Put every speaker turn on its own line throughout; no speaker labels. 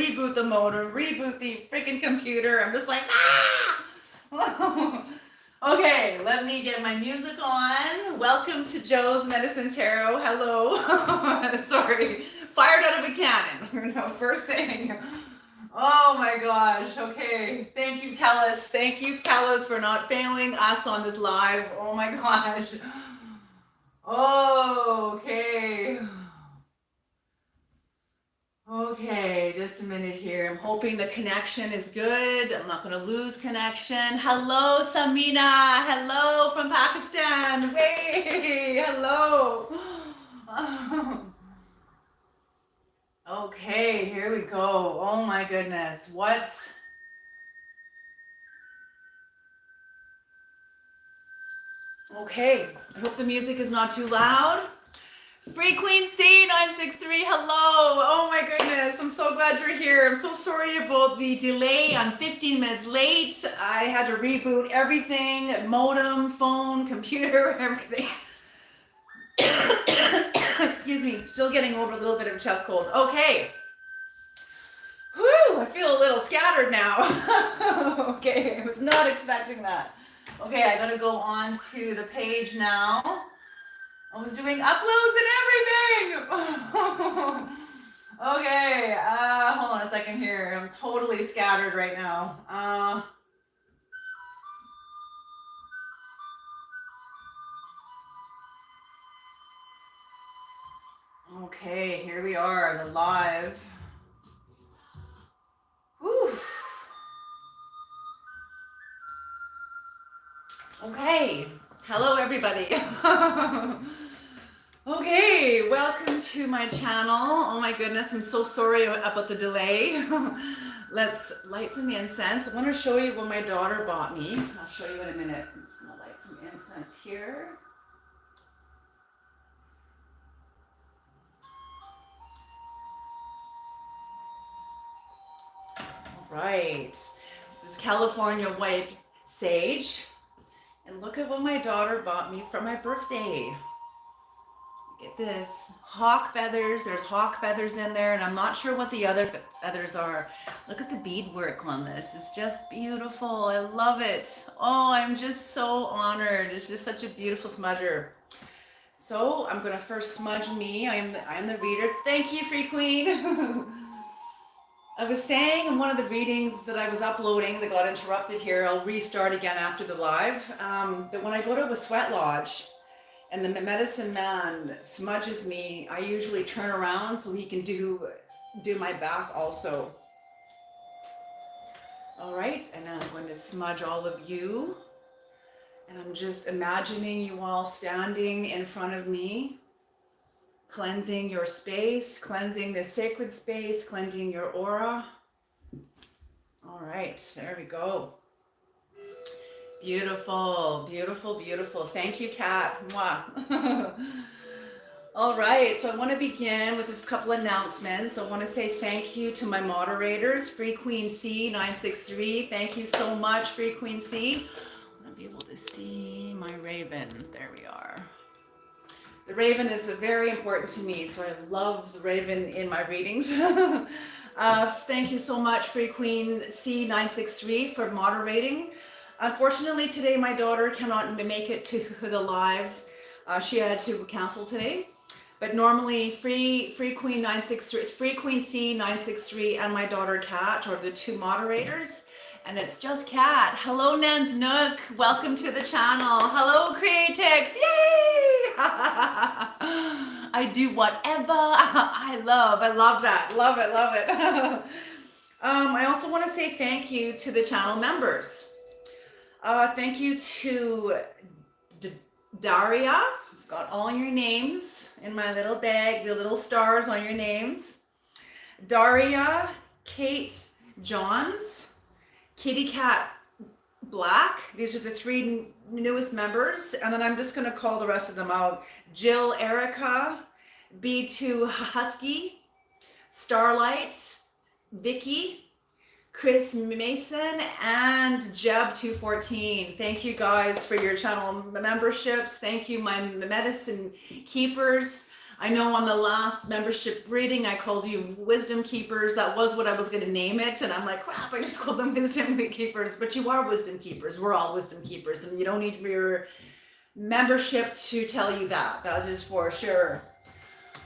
reboot the modem, reboot the freaking computer. I'm just like, ah! Okay, let me get my music on. Welcome to Joe's Medicine Tarot. Hello. Sorry, fired out of a cannon. No, first thing. Oh my gosh. Okay. Thank you, Tellus. Thank you, Tellus, for not failing us on this live. Oh my gosh. Okay. Okay, just a minute here. I'm hoping the connection is good. I'm not going to lose connection. Hello, Samina. Hello from Pakistan. Hey, hello. Okay, here we go. Oh my goodness. What? Okay, I hope the music is not too loud. Free Queen C963, hello. Oh my goodness, I'm so glad you're here. I'm so sorry about the delay. I'm 15 minutes late. I had to reboot everything, modem, phone, computer, everything. Excuse me, still getting over a little bit of a chest cold. Okay. Whew, I feel a little scattered now. Okay, I was not expecting that. Okay, I gotta go on to the page now. I was doing uploads and everything. Okay, hold on a second here. I'm totally scattered right now. Okay, here we are, the live. Whew. Okay, hello everybody. Okay, welcome to my channel. Oh my goodness, I'm so sorry about the delay. Let's light some incense. I want to show you what my daughter bought me. I'll show you in a minute. I'm just going to light some incense here. All right, this is California white sage. And look at what my daughter bought me for my birthday. Get this, hawk feathers. There's hawk feathers in there, and I'm not sure what the other feathers are. Look at the beadwork on this. It's just beautiful. I love it. Oh, I'm just so honored. It's just such a beautiful smudger. So I'm gonna first smudge me. I'm the reader. Thank you, Free Queen. I was saying in one of the readings that I was uploading that got interrupted here, I'll restart again after the live, that when I go to a sweat lodge, and the medicine man smudges me, I usually turn around so he can do my back also. All right, and now I'm going to smudge all of you. And I'm just imagining you all standing in front of me, cleansing your space, cleansing the sacred space, cleansing your aura. All right, there we go. Beautiful, beautiful, beautiful. Thank you, Kat. Mwah. All right, so I want to begin with a couple announcements. I want to say thank you to my moderators, Free Queen C963. Thank you so much, Free Queen C. I want to be able to see my raven. There we are. The raven is very important to me, so I love the raven in my readings. Thank you so much, Free Queen C963, for moderating. Unfortunately, today my daughter cannot make it to the live. She had to cancel today. But normally, Free Queen C963, and my daughter Kat are the two moderators. And it's just Kat. Hello, Nans Nook. Welcome to the channel. Hello, Creatix. Yay! I do whatever I love. I love that. Love it. Love it. I also want to say thank you to the channel members. Thank you to Daria. I've got all your names in my little bag, the little stars on your names. Daria, Kate Johns, Kitty Cat Black. These are the three newest members. And then I'm just going to call the rest of them out. Jill Erica, B2 Husky, Starlight, Vicky, Chris Mason, and Jeb214. Thank you guys for your channel memberships. Thank you, my medicine keepers. I know on the last membership reading, I called you wisdom keepers. That was what I was going to name it. And I'm like, crap, I just called them wisdom keepers. But you are wisdom keepers. We're all wisdom keepers. And you don't need your membership to tell you that. That is for sure.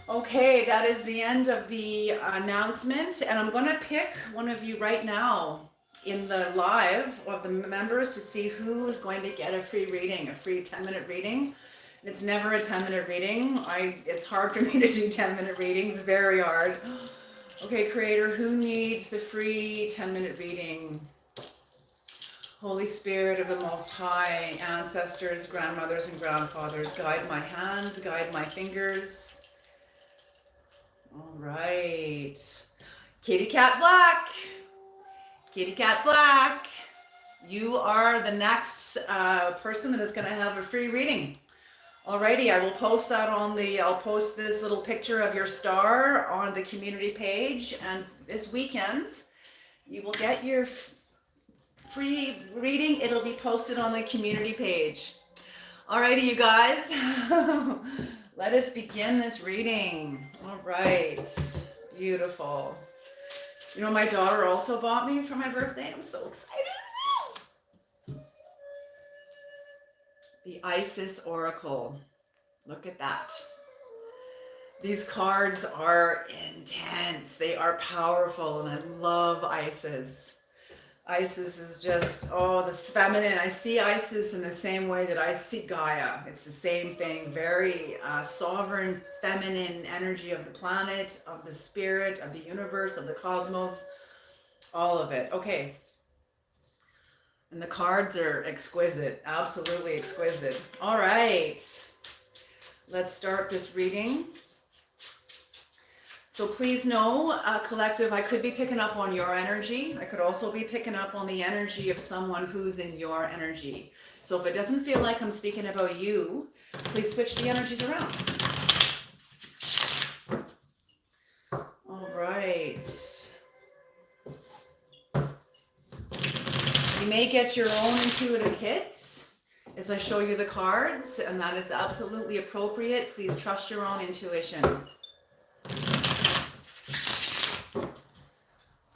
Okay, that is the end of the announcement. And I'm going to pick one of you right now in the live of the members to see who is going to get a free reading, a free 10-minute reading. It's never a 10-minute reading. It's hard for me to do 10-minute readings, very hard. Okay, Creator, who needs the free 10-minute reading? Holy Spirit of the Most High, ancestors, grandmothers, and grandfathers, guide my hands, guide my fingers. All right. Kitty Cat Black. Kitty Cat Black. You are the next person that is going to have a free reading. Alrighty, I will post that I'll post this little picture of your star on the community page, and this weekend you will get your free reading. It'll be posted on the community page. Alrighty, you guys, let us begin this reading. All right, beautiful. You know, my daughter also bought me for my birthday. I'm so excited. The Isis Oracle. Look at that. These cards are intense. They are powerful, and I love Isis. Isis is just, the feminine. I see Isis in the same way that I see Gaia. It's the same thing. Very sovereign, feminine energy of the planet, of the spirit, of the universe, of the cosmos. All of it. Okay. And the cards are exquisite, absolutely exquisite. All right, let's start this reading. So please know, collective, I could be picking up on your energy. I could also be picking up on the energy of someone who's in your energy. So if it doesn't feel like I'm speaking about you, please switch the energies around. All right. You may get your own intuitive hits as I show you the cards, and that is absolutely appropriate. Please trust your own intuition.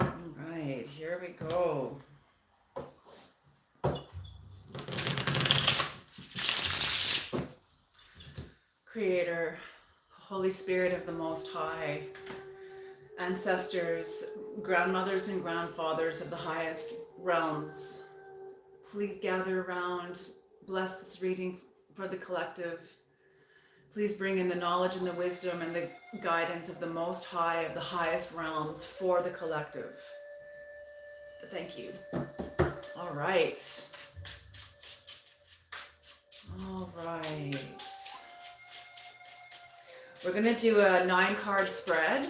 All right, here we go. Creator, Holy Spirit of the Most High, ancestors, grandmothers and grandfathers of the highest realms, please gather around, bless this reading for the collective. Please bring in the knowledge and the wisdom and the guidance of the Most High, of the highest realms for the collective. Thank you. All right. All right. We're going to do a 9-card spread.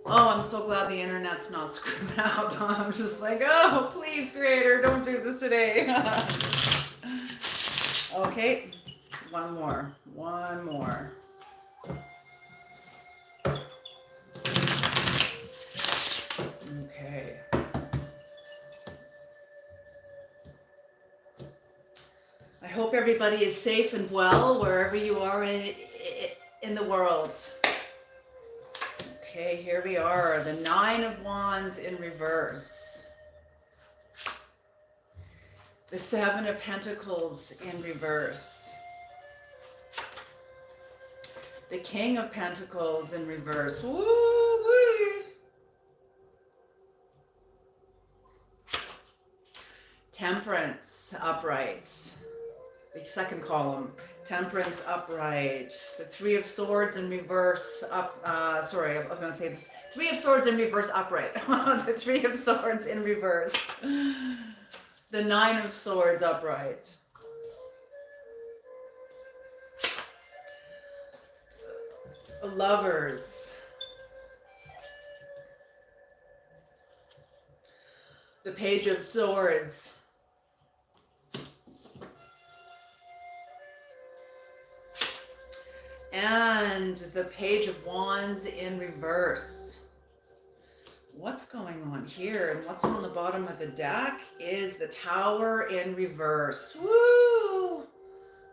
Oh, I'm so glad the internet's not screwed up. I'm just like, oh, please, Creator, don't do this today. Okay, one more. Okay. I hope everybody is safe and well wherever you are in the world. Okay, here we are, the 9 of Wands in reverse. The 7 of Pentacles in reverse. The King of Pentacles in reverse. Woo-wee. Temperance upright. The second column. Temperance upright. The 3 of Swords in reverse sorry, I was going to say this. 3 of Swords in reverse upright. The 3 of Swords in reverse. The 9 of Swords upright. Lovers. The Page of Swords. And the Page of Wands in reverse. What's going on here? And what's on the bottom of the deck is the Tower in reverse. Woo!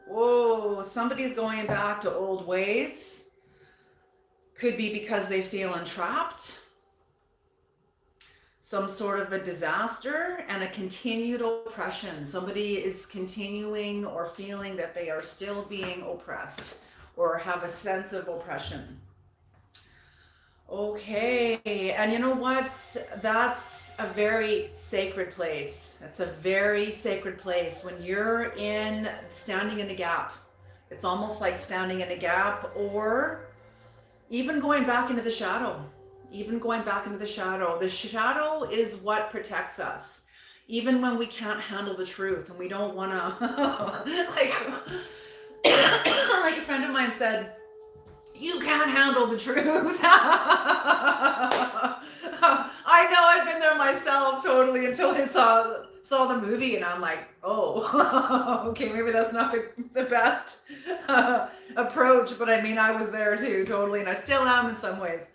Whoa, somebody's going back to old ways. Could be because they feel entrapped. Some sort of a disaster and a continued oppression. Somebody is continuing or feeling that they are still being oppressed or have a sense of oppression. Okay, and you know what? That's a very sacred place. That's a very sacred place. When you're standing in a gap, it's almost like standing in a gap, or even going back into the shadow. Even going back into the shadow. The shadow is what protects us. Even when we can't handle the truth and we don't want to, like a friend of mine said, you can't handle the truth. I know, I've been there myself totally until I saw the movie and I'm like, oh, okay, maybe that's not the best approach, but I mean, I was there too, totally, and I still am in some ways.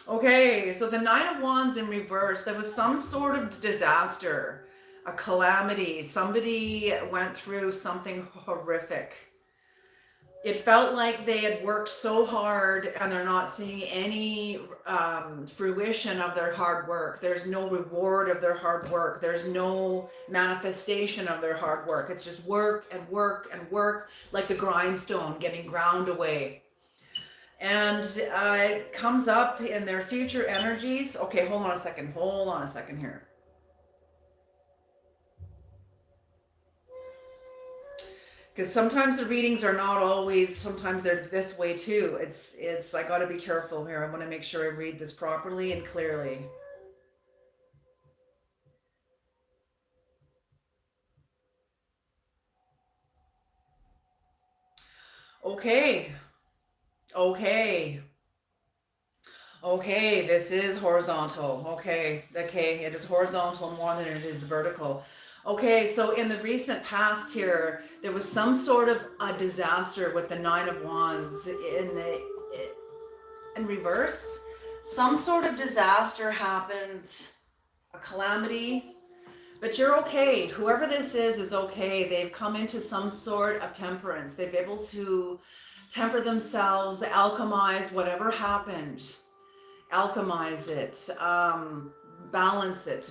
Okay, so the Nine of Wands in reverse, there was some sort of disaster, a calamity. Somebody went through something horrific. It felt like they had worked so hard and they're not seeing any fruition of their hard work. There's no reward of their hard work. There's no manifestation of their hard work. It's just work and work and work, like the grindstone getting ground away. And it comes up in their future energies. Okay, hold on a second here. Because sometimes the readings are not always, sometimes they're this way too. It's I got to be careful here. I want to make sure I read this properly and clearly. Okay, this is horizontal. Okay, it is horizontal more than it is vertical. Okay, so in the recent past here, there was some sort of a disaster with the Nine of Wands in reverse. Some sort of disaster happens, a calamity, but you're okay. Whoever this is okay. They've come into some sort of temperance. They've been able to temper themselves, alchemize whatever happened. Alchemize it,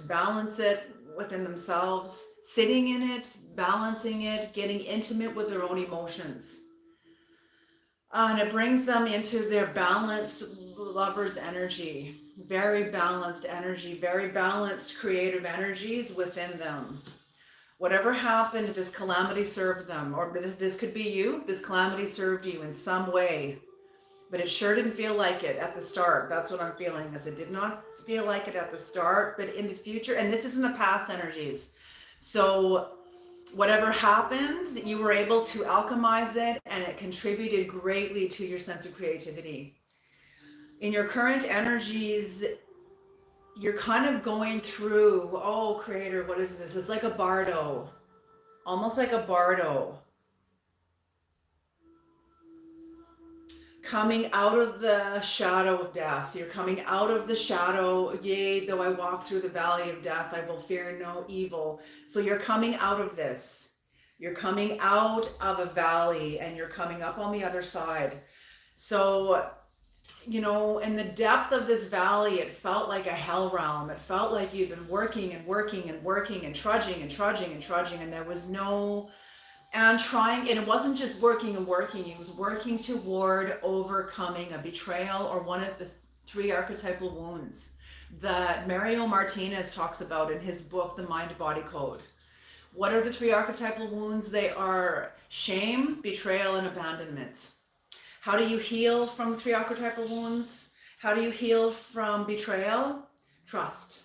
balance it within themselves, sitting in it, balancing it, getting intimate with their own emotions. And it brings them into their balanced lover's energy, very balanced energy, very balanced creative energies within them. Whatever happened, this calamity served them, or this could be you, this calamity served you in some way. But it sure didn't feel like it at the start. That's what I'm feeling, is it did not feel like it at the start, but in the future, and this is in the past energies. So whatever happened, you were able to alchemize it and it contributed greatly to your sense of creativity. In your current energies, you're kind of going through, oh, creator, what is this? It's like a bardo, almost like a bardo. Coming out of the shadow of death. You're coming out of the shadow. Yea, though I walk through the valley of death, I will fear no evil. So you're coming out of this. You're coming out of a valley and you're coming up on the other side. So, you know, in the depth of this valley, it felt like a hell realm. It felt like you'd been working and working and working and trudging and trudging and trudging, and there was no... And trying, and it wasn't just working and working, it was working toward overcoming a betrayal or one of the three archetypal wounds that Mario Martinez talks about in his book, The Mind-Body Code. What are the three archetypal wounds? They are shame, betrayal, and abandonment. How do you heal from three archetypal wounds? How do you heal from betrayal? Trust.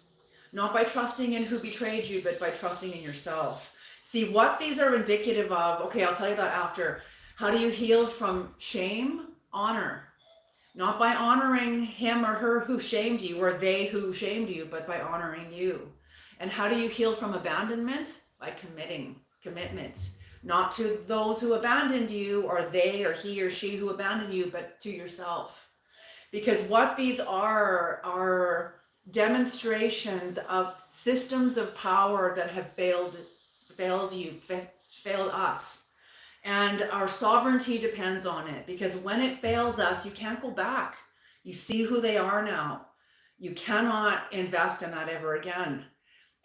Not by trusting in who betrayed you, but by trusting in yourself. See what these are indicative of. Okay, I'll tell you that after. How do you heal from shame? Honor. Not by honoring him or her who shamed you, or they who shamed you, but by honoring you. And how do you heal from abandonment? By commitment. Not to those who abandoned you, or they or he or she who abandoned you, but to yourself. Because what these are demonstrations of systems of power that have failed us. And our sovereignty depends on it, because when it fails us, you can't go back. You see who they are now. You cannot invest in that ever again.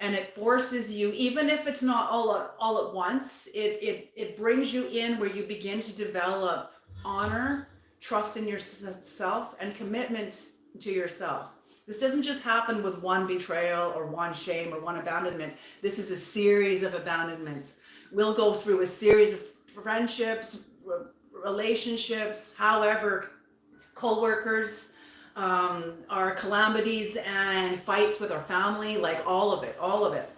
And it forces you, even if it's not all at once, it brings you in where you begin to develop honor, trust in yourself, and commitment to yourself. This doesn't just happen with one betrayal or one shame or one abandonment. This is a series of abandonments. We'll go through a series of friendships, relationships, however, co-workers, our calamities and fights with our family, like all of it.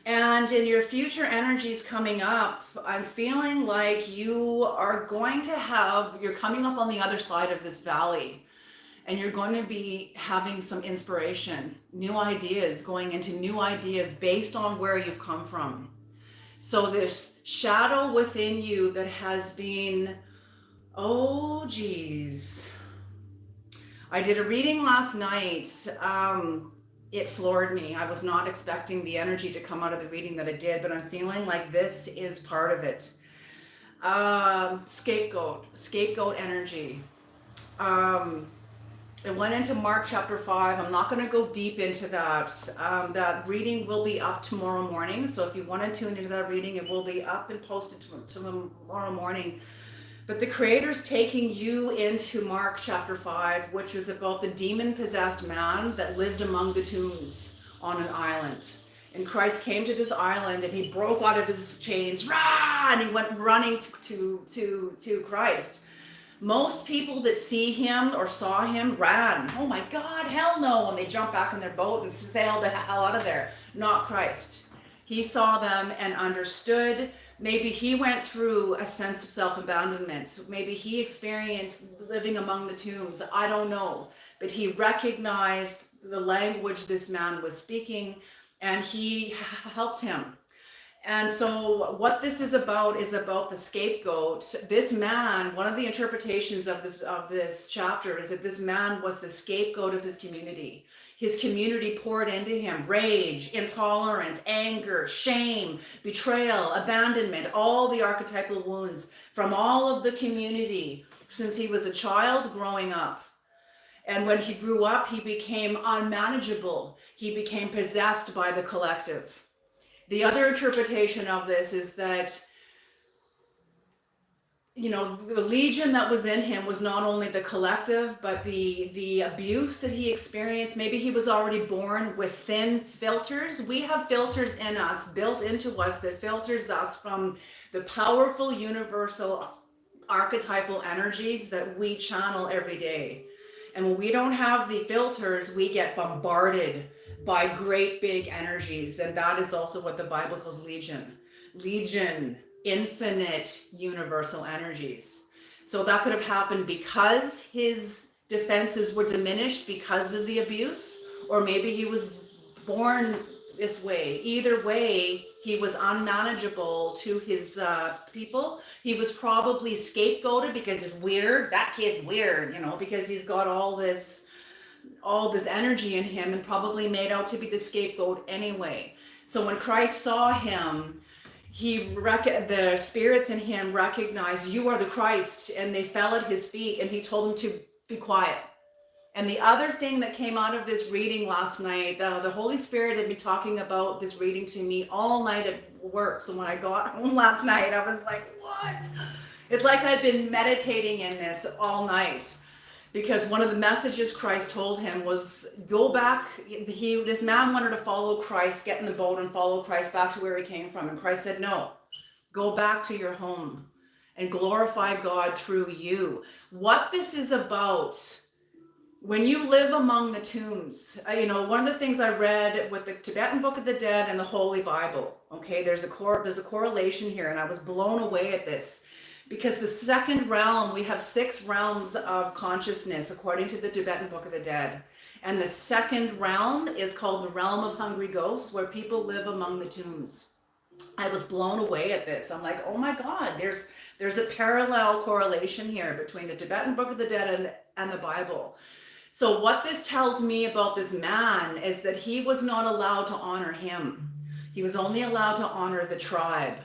And in your future energies coming up, I'm feeling like you're coming up on the other side of this valley, and you're going to be having some inspiration, new ideas, going into new ideas based on where you've come from. So this shadow within you that has been, oh geez. I did a reading last night. It floored me. I was not expecting the energy to come out of the reading that I did, but I'm feeling like this is part of it. Scapegoat energy. It went into Mark chapter 5. I'm not going to go deep into that. That reading will be up tomorrow morning. So if you want to tune into that reading, it will be up and posted tomorrow morning. But the Creator's taking you into Mark chapter 5, which is about the demon-possessed man that lived among the tombs on an island. And Christ came to this island and he broke out of his chains, rah, and he went running to Christ. Most people that see him or saw him ran. Oh my God, hell no. And they jumped back in their boat and sailed the hell out of there. Not Christ. He saw them and understood. Maybe he went through a sense of self-abandonment. Maybe he experienced living among the tombs. I don't know. But he recognized the language this man was speaking, and he helped him. And so what this is about the scapegoat. This man, one of the interpretations of this chapter is that this man was the scapegoat of his community. His community poured into him rage, intolerance, anger, shame, betrayal, abandonment, all the archetypal wounds from all of the community since he was a child growing up. And when he grew up, he became unmanageable. He became possessed by the collective. The other interpretation of this is that, the legion that was in him was not only the collective, but the abuse that he experienced. Maybe he was already born with thin filters. We have filters in us, built into us, that filters us from the powerful universal archetypal energies that we channel every day. And when we don't have the filters, we get bombarded by great big energies. And that is also what the Bible calls legion. Legion, infinite universal energies. So that could have happened because his defenses were diminished because of the abuse, or maybe he was born this way. Either way, he was unmanageable to his people. He was probably scapegoated because it's weird. That kid's weird, because he's got all this energy in him, and probably made out to be the scapegoat anyway. So when Christ saw him, the spirits in him recognized, you are the Christ, and they fell at his feet, and he told them to be quiet. And the other thing that came out of this reading last night, the Holy Spirit had been talking about this reading to me all night at work. So when I got home last night, I was like, what? It's like I'd been meditating in this all night. Because one of the messages Christ told him was, go back. This man wanted to follow Christ, get in the boat and follow Christ back to where he came from. And Christ said, no, go back to your home and glorify God through you. What this is about, when you live among the tombs, one of the things I read with the Tibetan Book of the Dead and the Holy Bible, okay, there's a correlation here, and I was blown away at this. Because the second realm, we have 6 realms of consciousness, according to the Tibetan Book of the Dead. And the second realm is called the realm of hungry ghosts, where people live among the tombs. I was blown away at this. I'm like, oh my God, there's a parallel correlation here between the Tibetan Book of the Dead and the Bible. So what this tells me about this man is that he was not allowed to honor him. He was only allowed to honor the tribe.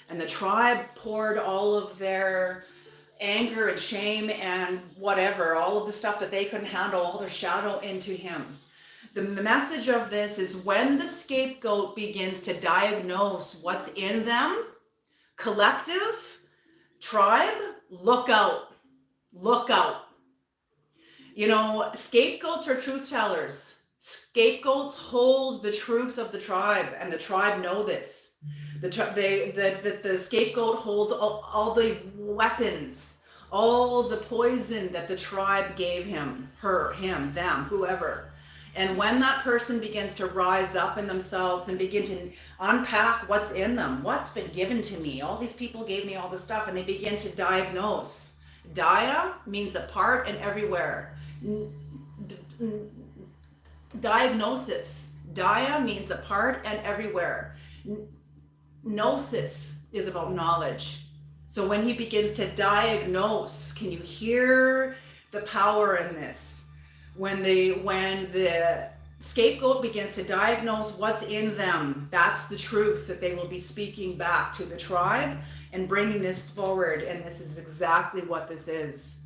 And the tribe poured all of their anger and shame and whatever, all of the stuff that they couldn't handle, all their shadow into him. The message of this is when the scapegoat begins to diagnose what's in them, collective, tribe, look out, look out. You know, scapegoats are truth tellers. Scapegoats hold the truth of the tribe, and the tribe know this. The scapegoat holds all the weapons, all the poison that the tribe gave him, her, him, them, whoever. And when that person begins to rise up in themselves and begin to unpack what's in them, what's been given to me, all these people gave me all this stuff, and they begin to diagnose. Dia means apart and everywhere. Diagnosis. Dia means apart and everywhere. Gnosis is about knowledge. So when he begins to diagnose, can you hear the power in this? When the scapegoat begins to diagnose what's in them, that's the truth that they will be speaking back to the tribe and bringing this forward. And this is exactly what this is.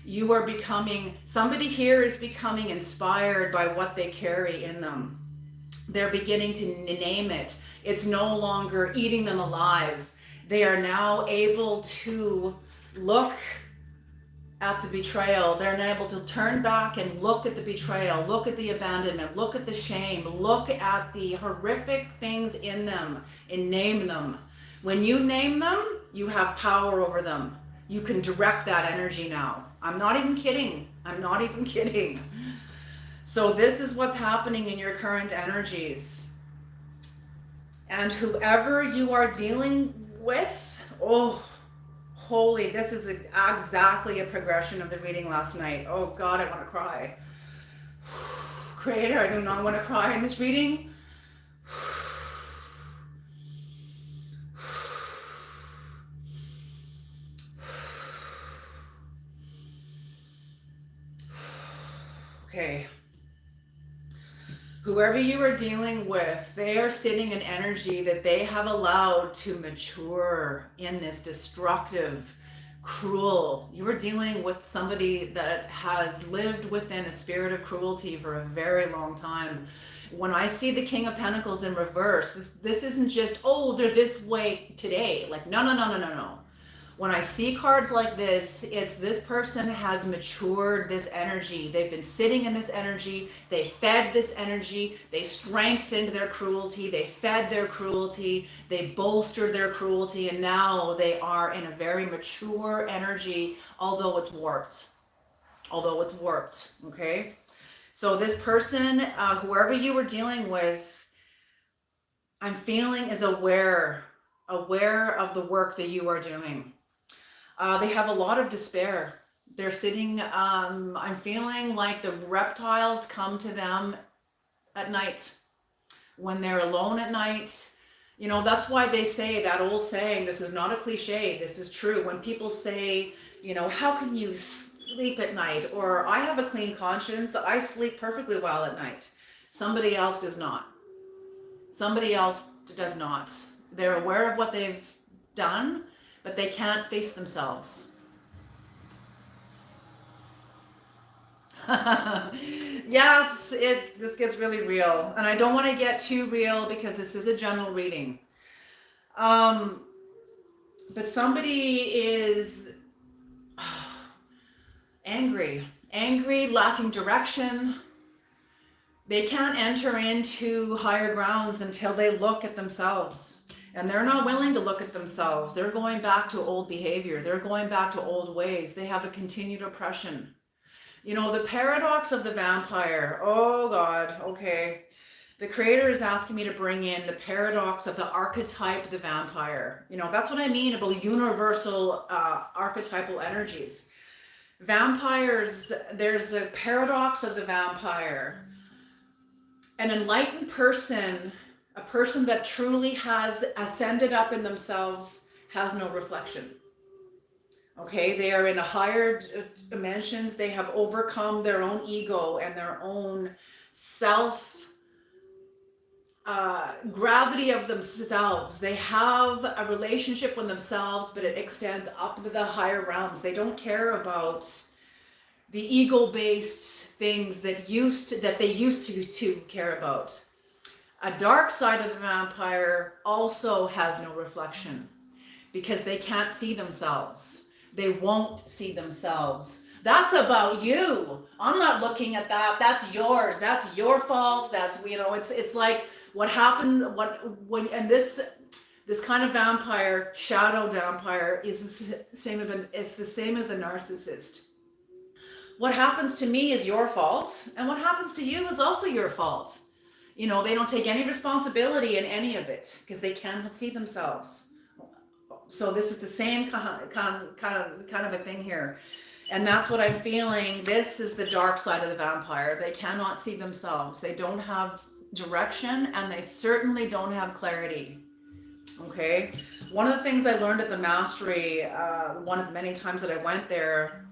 You are becoming, somebody here is becoming inspired by what they carry in them. They're beginning to name it. It's no longer eating them alive. They are now able to look at the betrayal. They're now able to turn back and look at the betrayal, look at the abandonment, look at the shame, look at the horrific things in them and name them. When you name them, you have power over them. You can direct that energy now. I'm not even kidding. I'm not even kidding. So this is what's happening in your current energies. And whoever you are dealing with, oh, holy, this is exactly a progression of the reading last night. Oh God, I want to cry. Creator, I do not want to cry in this reading. Okay. Whoever you are dealing with, they are sitting in energy that they have allowed to mature in this destructive, cruel. You are dealing with somebody that has lived within a spirit of cruelty for a very long time. When I see the King of Pentacles in reverse, this isn't just, oh, they're this way today. Like, no. When I see cards like this, it's this person has matured this energy. They've been sitting in this energy. They fed this energy. They strengthened their cruelty. They fed their cruelty. They bolstered their cruelty. And now they are in a very mature energy, although it's warped. Okay? So this person, whoever you were dealing with, I'm feeling is aware of the work that you are doing. They have a lot of despair. They're sitting, I'm feeling like the reptiles come to them at night. When they're alone at night, you know, that's why they say that old saying, this is not a cliche, this is true. When people say, you know, how can you sleep at night? Or I have a clean conscience, I sleep perfectly well at night. Somebody else does not. Somebody else does not. They're aware of what they've done, but they can't face themselves. Yes, this gets really real. And I don't want to get too real because this is a general reading. But somebody is angry, lacking direction. They can't enter into higher grounds until they look at themselves. And they're not willing to look at themselves. They're going back to old behavior. They're going back to old ways. They have a continued oppression. You know, the paradox of the vampire. Oh God, okay. The creator is asking me to bring in the paradox of the archetype, the vampire. You know, that's what I mean about universal archetypal energies. Vampires, there's a paradox of the vampire. An enlightened person, a person that truly has ascended up in themselves, has no reflection. Okay, they are in a higher dimensions. They have overcome their own ego and their own self gravity of themselves. They have a relationship with themselves, but it extends up into the higher realms. They don't care about the ego-based things that they used to care about. A dark side of the vampire also has no reflection because they can't see themselves. They won't see themselves. That's about you. I'm not looking at that. That's yours. That's your fault. That's, you know, it's like what happened, and this kind of vampire, shadow vampire, is the same it's the same as a narcissist. What happens to me is your fault, and what happens to you is also your fault. You know, they don't take any responsibility in any of it because they cannot see themselves. So this is the same kind of a thing here. And that's what I'm feeling. This is the dark side of the vampire. They cannot see themselves. They don't have direction, and they certainly don't have clarity. Okay. One of the things I learned at the mastery, one of the many times that I went there,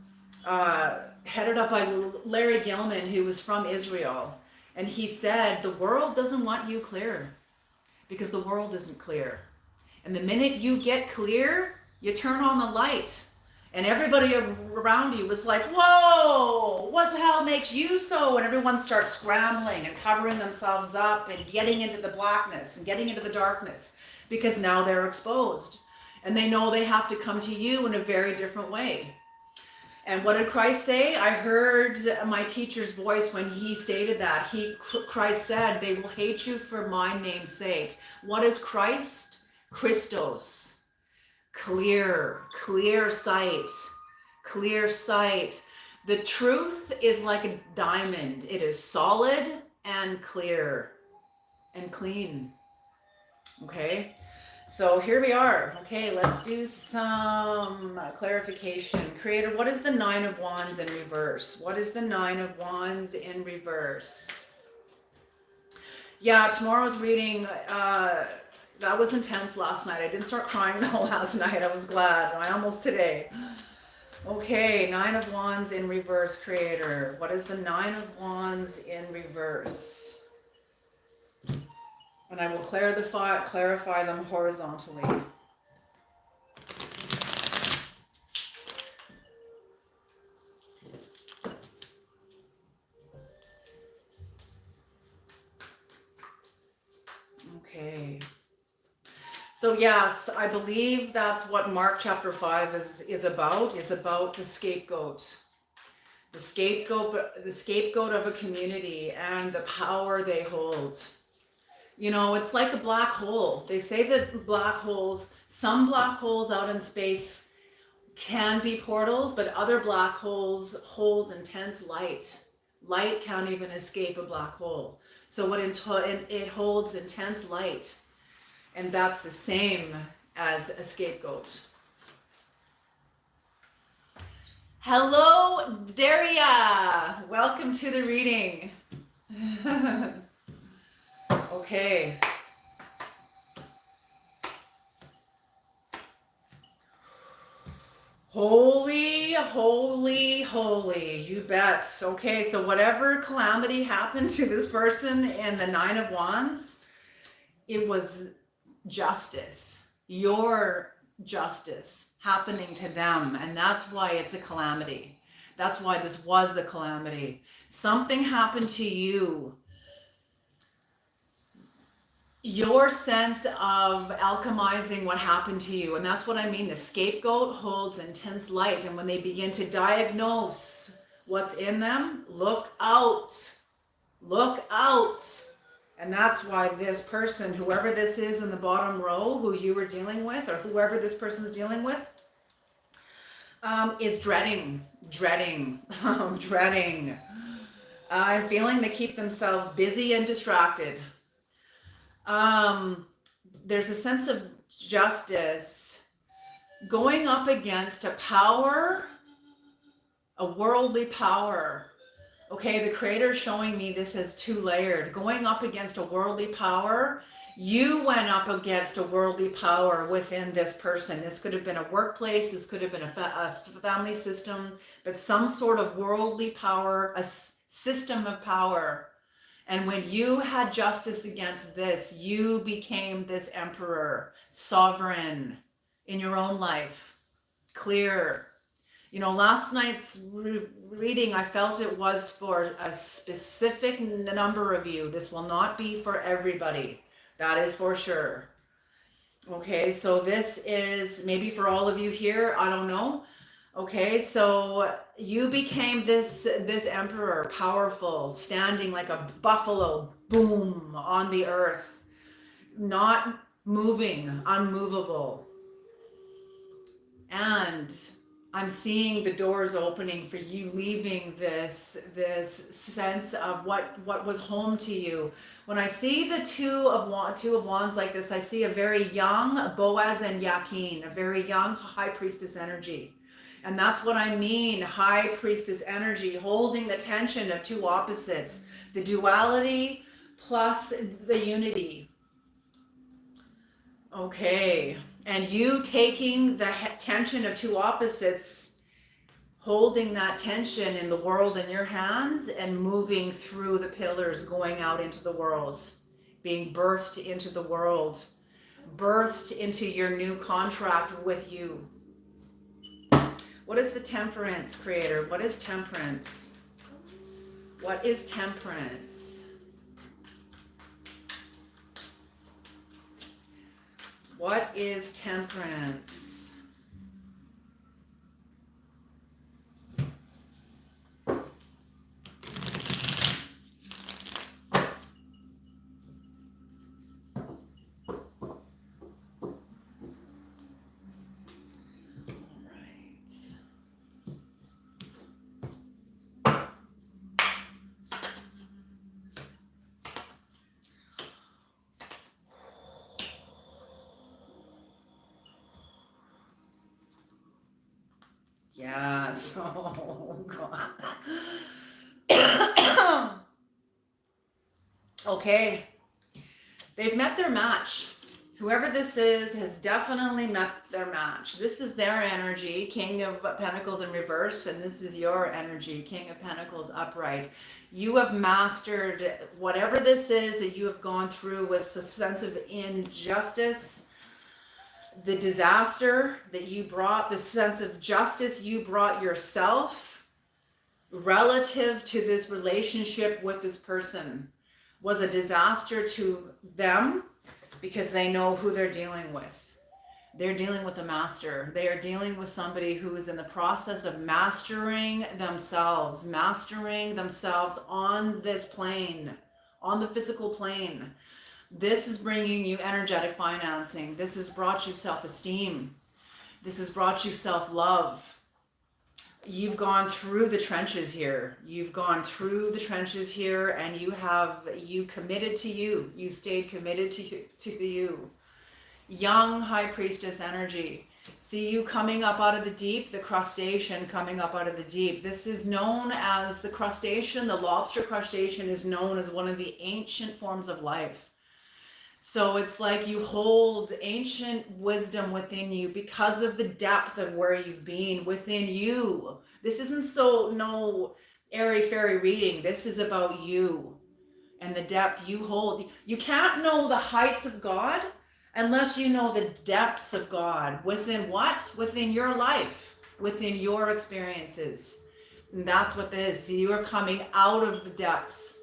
headed up by Larry Gilman, who was from Israel. And he said, the world doesn't want you clear because the world isn't clear. And the minute you get clear, you turn on the light. And everybody around you was like, whoa, what the hell makes you so? And everyone starts scrambling and covering themselves up and getting into the blackness and getting into the darkness because now they're exposed. And they know they have to come to you in a very different way. And what did Christ say? I heard my teacher's voice when he stated that. Christ said, they will hate you for my name's sake. What is Christ? Christos. Clear sight, clear sight. The truth is like a diamond. It is solid and clear and clean. Okay. So here we are. Okay, let's do some clarification. Creator, what is the Nine of Wands in reverse? What is the Nine of Wands in reverse? Yeah, tomorrow's reading, that was intense last night. I didn't start crying though last night. I was glad. I almost today. Okay, Nine of Wands in reverse, Creator. What is the Nine of Wands in reverse? And I will clarify them horizontally. Okay. So yes, I believe that's what Mark chapter 5 is about the scapegoat. The scapegoat of a community and the power they hold. You know, it's like a black hole. They say that some black holes out in space can be portals, but other black holes hold intense light. Light can't even escape a black hole. So it holds intense light. And that's the same as a scapegoat. Hello, Daria. Welcome to the reading. Okay. Holy, holy, holy. You bet. Okay, so whatever calamity happened to this person in the Nine of Wands, it was justice. Your justice happening to them. And that's why it's a calamity. That's why this was a calamity. Something happened to you. Your sense of alchemizing what happened to you. And that's what I mean. The scapegoat holds intense light. And when they begin to diagnose what's in them, look out. Look out. And that's why this person, whoever this is in the bottom row, who you were dealing with, or whoever this person's dealing with, is dreading. I'm feeling they keep themselves busy and distracted. There's a sense of justice going up against a power, a worldly power. Okay, the Creator is showing me this as two-layered. Going up against a worldly power, You went up against a worldly power within this person. This could have been a workplace, this could have been a family system, but some sort of worldly power, a system of power. And when you had justice against this, you became this emperor, sovereign in your own life, clear. You know, last night's reading, I felt it was for a specific number of you. This will not be for everybody. That is for sure. Okay, so this is maybe for all of you here, I don't know. Okay, so you became this emperor, powerful, standing like a buffalo, boom, on the earth, not moving, unmovable. And I'm seeing the doors opening for you, leaving this sense of what was home to you. When I see the two of wands like this, I see a very young Boaz and Yakin, a very young high priestess energy. And that's what I mean, high priestess energy, holding the tension of two opposites, the duality plus the unity. Okay, and you taking the tension of two opposites, holding that tension in the world in your hands and moving through the pillars, going out into the world, being birthed into the world, birthed into your new contract with you. What is the temperance, creator? What is temperance? What is temperance? What is temperance? Yes. Oh, God. Okay. They've met their match. Whoever this is has definitely met their match. This is their energy, King of Pentacles in reverse, and this is your energy, King of Pentacles upright. You have mastered whatever this is that you have gone through with a sense of injustice, the disaster that you brought, the sense of justice you brought yourself relative to this relationship with this person was a disaster to them because they know who they're dealing with. They're dealing with a master. They are dealing with somebody who is in the process of mastering themselves on this plane, on the physical plane. This is bringing you energetic financing. This has brought you self-esteem. This has brought you self-love. You've gone through the trenches here. You've gone through the trenches here, and you committed to you. You stayed committed to you. Young high priestess energy. See you coming up out of the deep, the crustacean coming up out of the deep. This is known as the crustacean. The lobster crustacean is known as one of the ancient forms of life. So it's like you hold ancient wisdom within you because of the depth of where you've been within you. This isn't no airy-fairy reading. This is about you and the depth you hold. You can't know the heights of God unless you know the depths of God. Within what? Within your life, within your experiences. And that's what this is. You are coming out of the depths,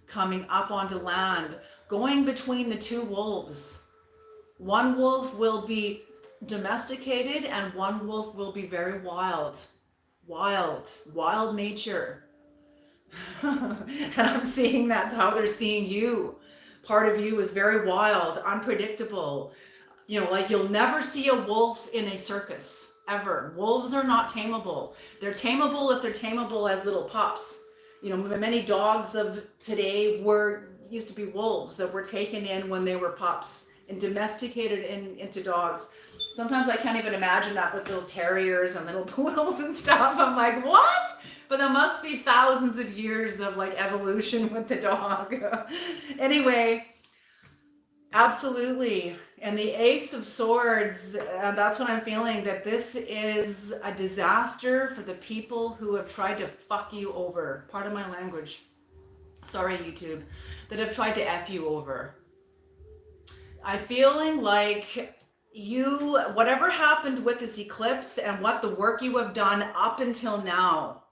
coming up onto land, going between the two wolves. One wolf will be domesticated and one wolf will be very wild nature. And I'm seeing that's how they're seeing you. Part of you is very wild, unpredictable. You know, like you'll never see a wolf in a circus, ever. Wolves are not tameable. They're tameable if they're tameable as little pups. You know, many dogs of today used to be wolves that were taken in when they were pups and domesticated into dogs. Sometimes I can't even imagine that with little terriers and little poodles and stuff. I'm like, what? But there must be thousands of years of like evolution with the dog. Anyway, Absolutely. And the Ace of Swords, that's what I'm feeling, that this is a disaster for the people who have tried to fuck you over. Pardon my language. Sorry, YouTube. That have tried to F you over. I'm feeling like you, whatever happened with this eclipse and what the work you have done up until now,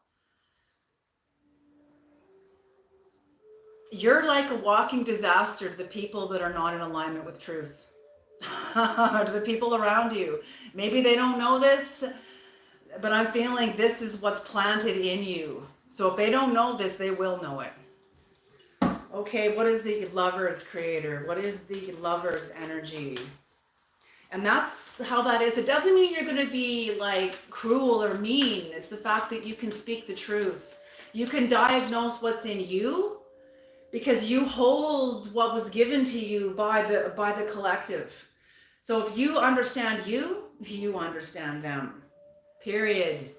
you're like a walking disaster to the people that are not in alignment with truth. To the people around you. Maybe they don't know this, but I'm feeling this is what's planted in you. So if they don't know this, they will know it. Okay, what is the Lover's creator? What is the Lover's energy? And that's how that is. It doesn't mean you're going to be like cruel or mean. It's the fact that you can speak the truth. You can diagnose what's in you because you hold what was given to you by the collective. So if you understand you, you understand them. Period.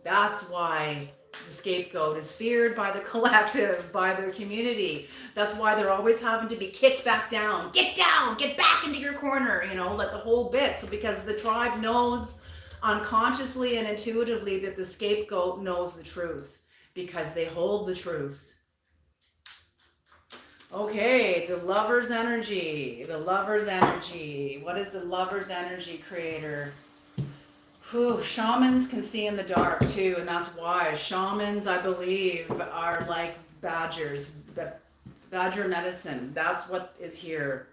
That's why the scapegoat is feared by the collective, by their community. That's why they're always having to be kicked back down. Get down, get back into your corner, like the whole bit. So because the tribe knows unconsciously and intuitively that the scapegoat knows the truth because they hold the truth. Okay, the Lover's energy. The Lover's energy. What is the Lover's energy creator? Whew, shamans can see in the dark too, and that's why. Shamans, I believe, are like badgers. Badger medicine. That's what is here.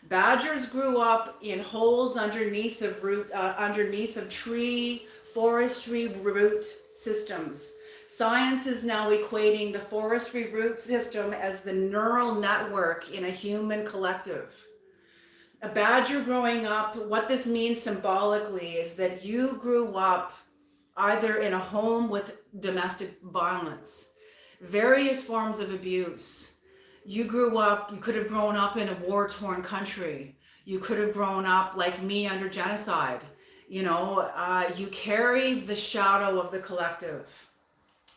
Badgers grew up in holes underneath of tree, forestry root systems. Science is now equating the forestry root system as the neural network in a human collective. A badger growing up, what this means symbolically is that you grew up either in a home with domestic violence, various forms of abuse. You could have grown up in a war-torn country. You could have grown up like me under genocide. You carry the shadow of the collective.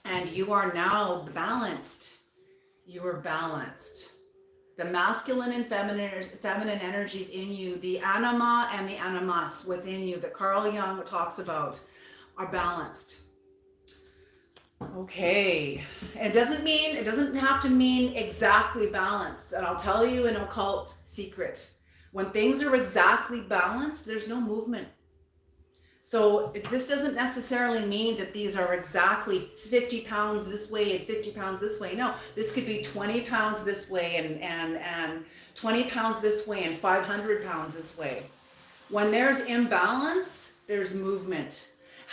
And you are now balanced. You are balanced. The masculine and feminine energies in you, the anima and the animus within you that Carl Jung talks about, are balanced. Okay. It doesn't have to mean exactly balanced. And I'll tell you an occult secret. When things are exactly balanced, there's no movement. So this doesn't necessarily mean that these are exactly 50 pounds this way and 50 pounds this way. No, this could be 20 pounds this way and 20 pounds this way and 500 pounds this way. When there's imbalance, there's movement.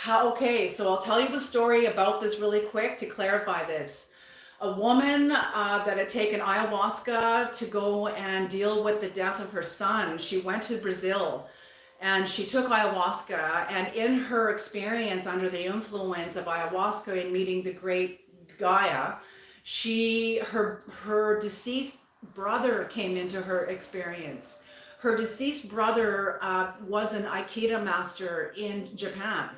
Okay, so I'll tell you a story about this really quick to clarify this. A woman that had taken ayahuasca to go and deal with the death of her son, she went to Brazil. And she took ayahuasca, and in her experience under the influence of ayahuasca and meeting the great Gaia, her deceased brother came into her experience. Her deceased brother was an Aikido master in Japan,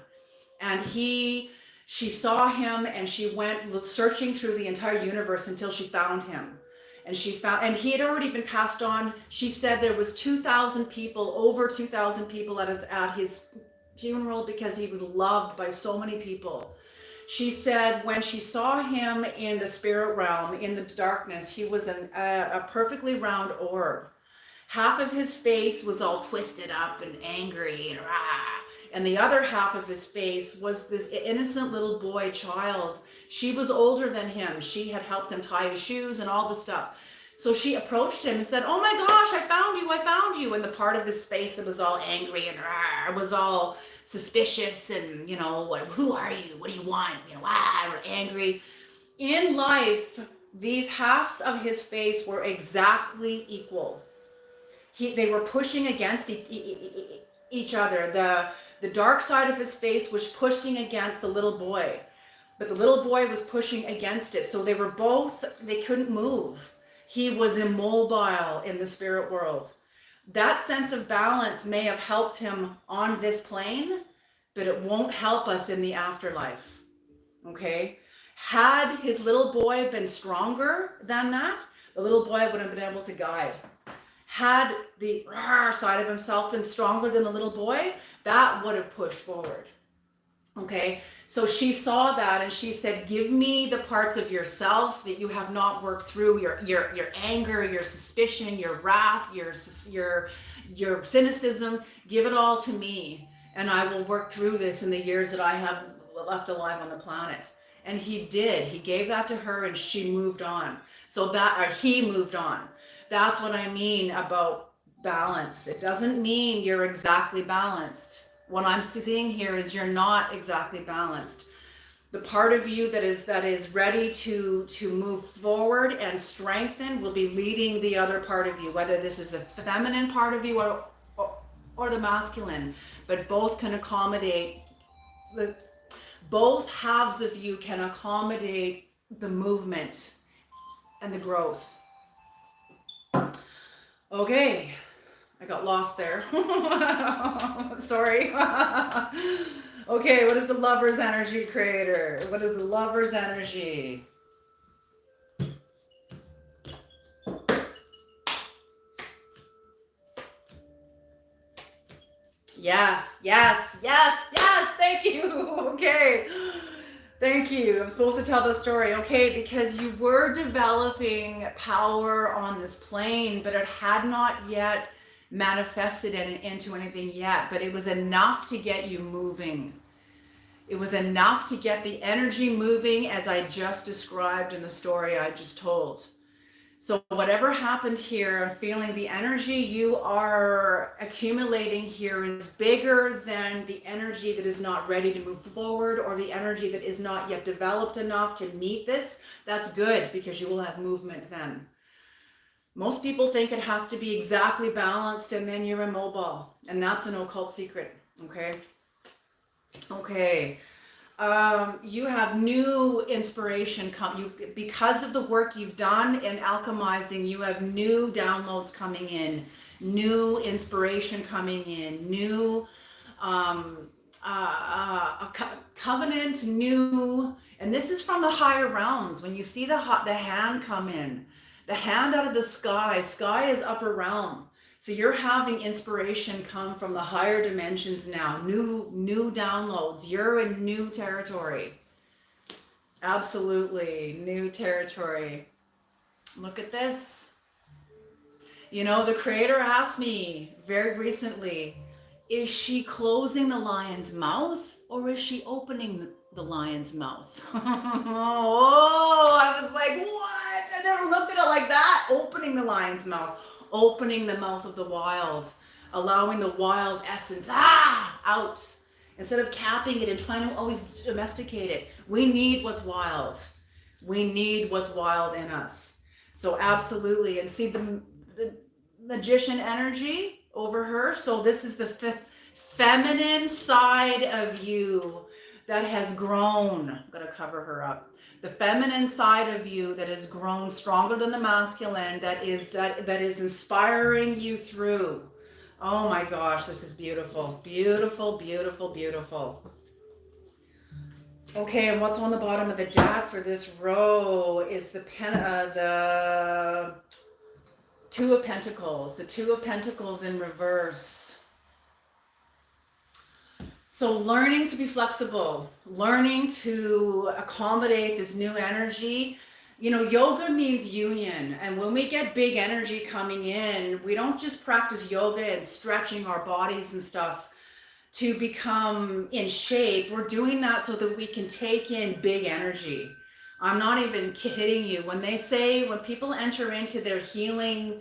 and she saw him, and she went searching through the entire universe until she found him. And he had already been passed on. She said there was 2,000 people, over 2,000 people at his funeral because he was loved by so many people. She said when she saw him in the spirit realm, in the darkness, he was a perfectly round orb. Half of his face was all twisted up and angry and and the other half of his face was this innocent little boy child. She was older than him. She had helped him tie his shoes and all the stuff. So she approached him and said, "Oh my gosh, I found you." And the part of his face that was all angry and was all suspicious and, who are you? What do you want? Or angry. In life, these halves of his face were exactly equal. They were pushing against each other. The dark side of his face was pushing against the little boy, but the little boy was pushing against it. So they couldn't move. He was immobile in the spirit world. That sense of balance may have helped him on this plane, but it won't help us in the afterlife. Okay? Had his little boy been stronger than that, the little boy would have been able to guide. Had the side of himself been stronger than the little boy, that would have pushed forward. Okay, so she saw that and she said, give me the parts of yourself that you have not worked through, your anger, your suspicion, your wrath, your cynicism. Give it all to me, and I will work through this in the years that I have left alive on the planet. And he did. He gave that to her, and she moved on. So that, or he moved on. That's what I mean about balance. It doesn't mean you're exactly balanced. What I'm seeing here is you're not exactly balanced. The part of you that is ready to move forward and strengthen will be leading the other part of you, whether this is the feminine part of you or the masculine. But both can accommodate the both halves of you can accommodate the movement and the growth. Okay. I got lost there. Sorry. Okay, what is the lover's energy, creator? What is the lover's energy? Yes, yes, yes, yes. Thank you. Okay. Thank you. I'm supposed to tell the story. Okay, because you were developing power on this plane, but it had not yet manifested into anything yet, but it was enough to get you moving. It was enough to get the energy moving, as I just described in the story I just told. So whatever happened here, I'm feeling the energy you are accumulating here is bigger than the energy that is not ready to move forward, or the energy that is not yet developed enough to meet this. That's good, because you will have movement then. Most people think it has to be exactly balanced and then you're immobile. And that's an occult secret. Okay. Okay. You have new inspiration because of the work you've done in alchemizing. You have new downloads coming in, new inspiration coming in, new covenant, new, and this is from the higher realms. When you see the hand come in, the hand out of the sky is upper realm. So you're having inspiration come from the higher dimensions now, new downloads. You're in new territory. Absolutely, new territory. Look at this. You know, the creator asked me very recently, is she closing the lion's mouth or is she opening the lion's mouth? Oh, I was like, what? I never looked at it like that. Opening the lion's mouth. Opening the mouth of the wild, allowing the wild essence out, instead of capping it and trying to always domesticate it. We need what's wild. We need what's wild in us. So absolutely. And see the magician energy over her. So this is the feminine side of you that has grown. I'm going to cover her up. The feminine side of you that has grown stronger than the masculine, that is inspiring you through. Oh my gosh, this is beautiful. Beautiful, beautiful, beautiful. Okay, and what's on the bottom of the deck for this row is the Two of Pentacles. The Two of Pentacles in reverse. So learning to be flexible, learning to accommodate this new energy. You know, yoga means union. And when we get big energy coming in, we don't just practice yoga and stretching our bodies and stuff to become in shape. We're doing that so that we can take in big energy. I'm not even kidding you. When people enter into their healing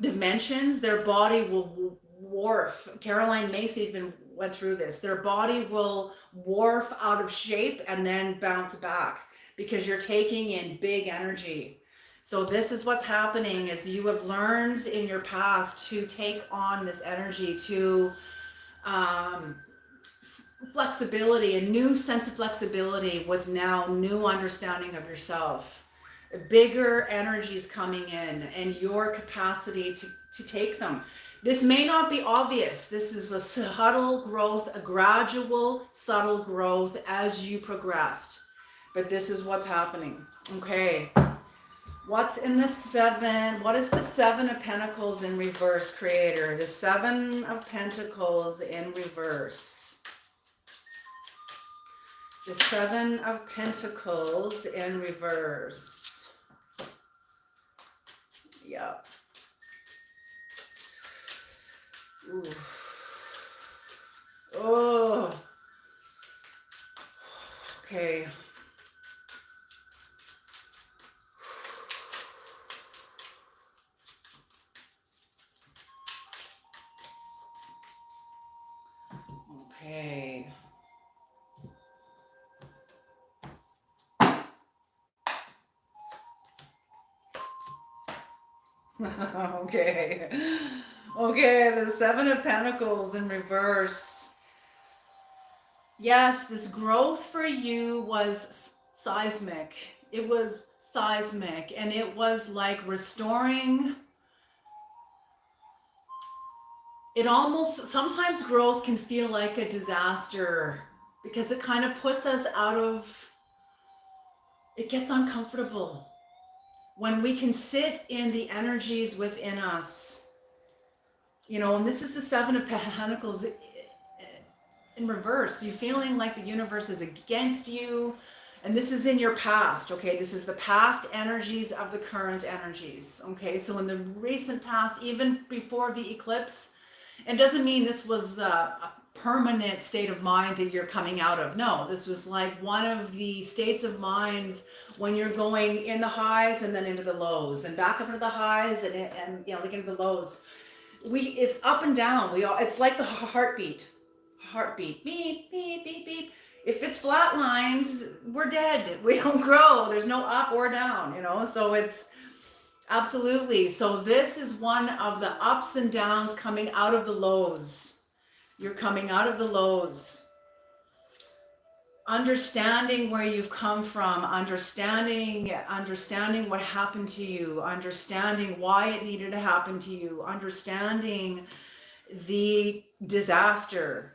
dimensions, their body will warp. Caroline Macy even went through this. Their body will warp out of shape and then bounce back because you're taking in big energy. So this is what's happening, is you have learned in your past to take on this energy, to flexibility, a new sense of flexibility with now new understanding of yourself. Bigger energies coming in and your capacity to take them. This may not be obvious. This is a subtle growth, a gradual, subtle growth as you progressed. But this is what's happening. Okay. What's in the seven? What is the Seven of Pentacles in reverse, Creator? The Seven of Pentacles in reverse. The Seven of Pentacles in reverse. Yep. Ooh. Oh. Okay. Okay. Okay. Okay, the Seven of Pentacles in reverse. Yes, this growth for you was seismic. It was seismic, and it was like restoring. It almost, sometimes growth can feel like a disaster because it kind of puts us out of, it gets uncomfortable. When we can sit in the energies within us, you know, and this is the Seven of Pentacles in reverse. You feeling like the universe is against you, and this is in your past. Okay, this is the past energies of the current energies. Okay, so in the recent past, even before the eclipse, it doesn't mean this was a permanent state of mind that you're coming out of. No, this was like one of the states of minds when you're going in the highs and then into the lows and back up into the highs and you know, like into the lows. It's up and down. It's like the heartbeat, beep, beep, beep, beep. If it's flatlined, we're dead. We don't grow. There's no up or down, you know? So it's absolutely. So this is one of the ups and downs coming out of the lows. You're coming out of the lows. Understanding where you've come from, understanding what happened to you, understanding why it needed to happen to you, understanding the disaster,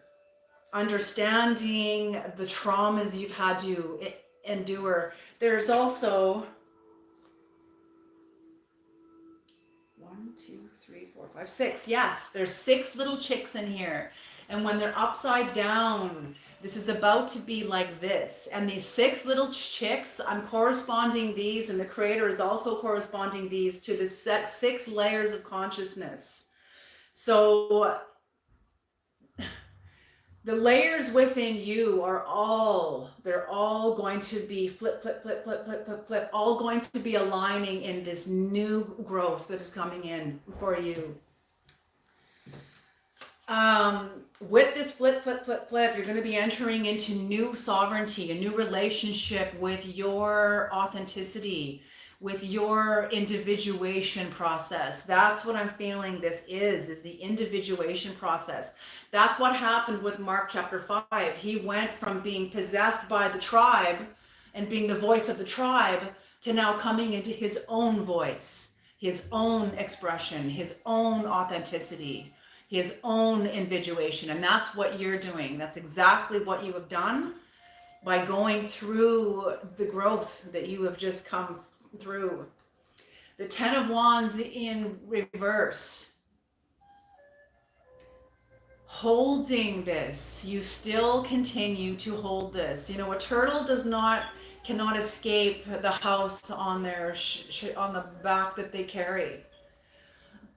understanding the traumas you've had to endure. There's also 1, 2, 3, 4, 5, 6. Yes, there's 6 little chicks in here. And when they're upside down, this is about to be like this. And these 6 little chicks, I'm corresponding these, and the Creator is also corresponding these to the 6 layers of consciousness. So the layers within you they're all going to be flip, all going to be aligning in this new growth that is coming in for you. With this flip, you're going to be entering into new sovereignty, a new relationship with your authenticity, with your individuation process. That's what I'm feeling this is the individuation process. That's what happened with Mark chapter 5. He went from being possessed by the tribe and being the voice of the tribe to now coming into his own voice, his own expression, his own authenticity, his own individuation. And that's what you're doing. That's exactly what you have done by going through the growth that you have just come through. The 10 of Wands in reverse. Holding this, you still continue to hold this. You know, a turtle cannot escape the house on their on the back that they carry.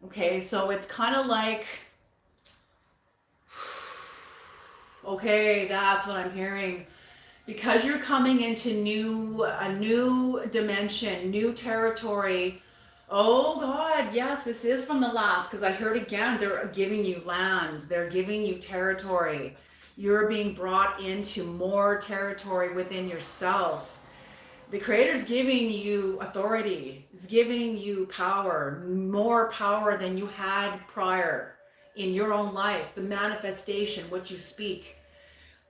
Okay, so it's kind of like, okay, that's what I'm hearing. Because you're coming into a new dimension, new territory. Oh God, yes, this is from the last, because I heard again, they're giving you land, they're giving you territory. You're being brought into more territory within yourself. The Creator's giving you authority, is giving you power, more power than you had prior in your own life, the manifestation, what you speak.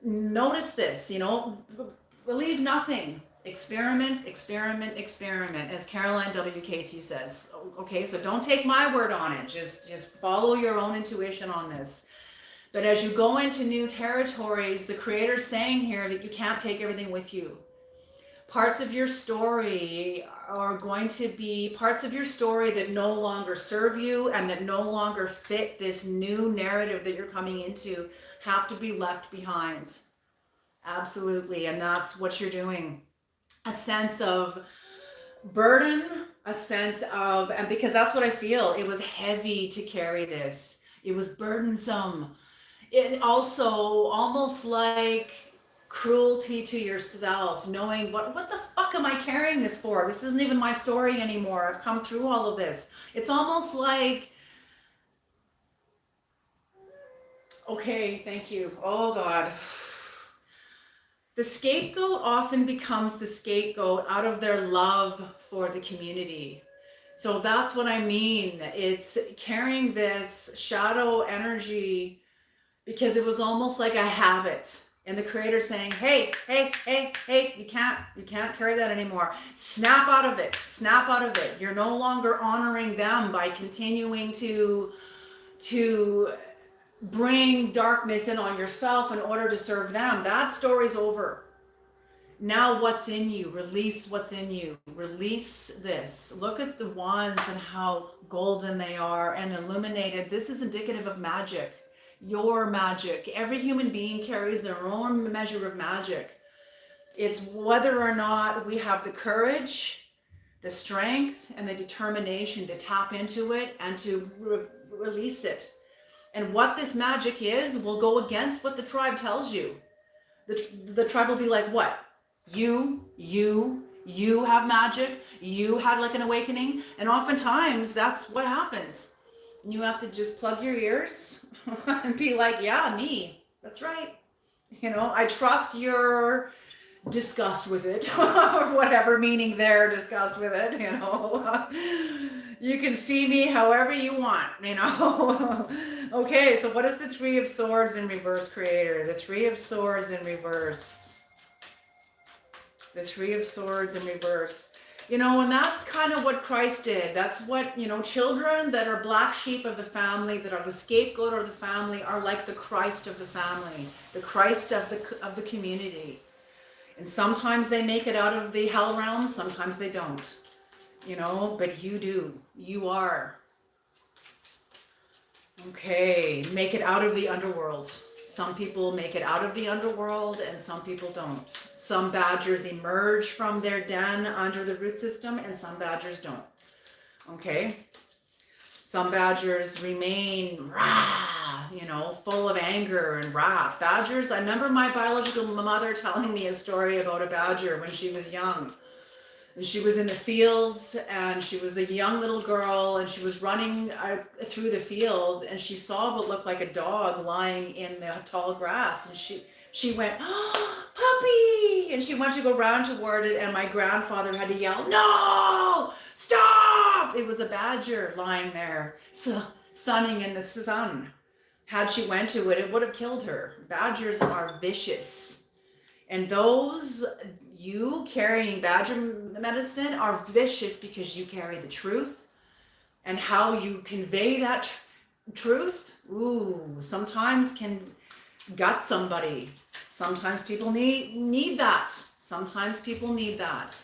Notice this, you know, believe nothing. Experiment, experiment, experiment, as Caroline W. Casey says. Okay, so don't take my word on it. Just follow your own intuition on this. But as you go into new territories, the Creator's saying here that you can't take everything with you. Parts of your story are going to be parts of your story that no longer serve you and that no longer fit this new narrative that you're coming into have to be left behind. Absolutely. And that's what you're doing. A sense of burden, a sense of, and because that's what I feel, it was heavy to carry this. It was burdensome. It also almost like cruelty to yourself, knowing what the fuck am I carrying this for? This isn't even my story anymore. I've come through all of this. It's almost like, okay, thank you. Oh God. The scapegoat often becomes the scapegoat out of their love for the community. So that's what I mean. It's carrying this shadow energy because it was almost like a habit. And the creator saying, hey, hey, hey, hey, you can't carry that anymore. Snap out of it. Snap out of it. You're no longer honoring them by continuing to bring darkness in on yourself in order to serve them. That story's over. Now what's in you? Release what's in you. Release this. Look at the wands and how golden they are and illuminated. This is indicative of magic. Your magic. Every human being carries their own measure of magic. It's whether or not we have the courage, the strength, and the determination to tap into it and to release it. And what this magic is will go against what the tribe tells you. The tribe will be like, what? You have magic. You had like an awakening. And oftentimes that's what happens. And you have to just plug your ears and be like, yeah, me. That's right. You know, I trust your disgust with it or whatever meaning they're disgust with it, you know. You can see me however you want, you know. Okay, so what is the Three of Swords in reverse, creator? The Three of Swords in reverse. The Three of Swords in reverse. You know, and that's kind of what Christ did. That's what, you know, children that are black sheep of the family, that are the scapegoat of the family, are like the Christ of the family, the Christ of the community. And sometimes they make it out of the hell realm, sometimes they don't. You know, but you do. You are. Okay, make it out of the underworld. Some people make it out of the underworld and some people don't. Some badgers emerge from their den under the root system and some badgers don't. Okay? Some badgers remain you know, full of anger and wrath. Badgers, I remember my biological mother telling me a story about a badger when she was young. And she was in the fields and she was a young little girl and she was running through the field and she saw what looked like a dog lying in the tall grass and she went, oh, puppy! And she went to go round toward it and my grandfather had to yell, no, stop! It was a badger lying there, sunning in the sun. Had she went to it, it would have killed her. Badgers are vicious. And those, you carrying badger medicine are vicious because you carry the truth. And how you convey that truth, sometimes can gut somebody. Sometimes people need that. Sometimes people need that.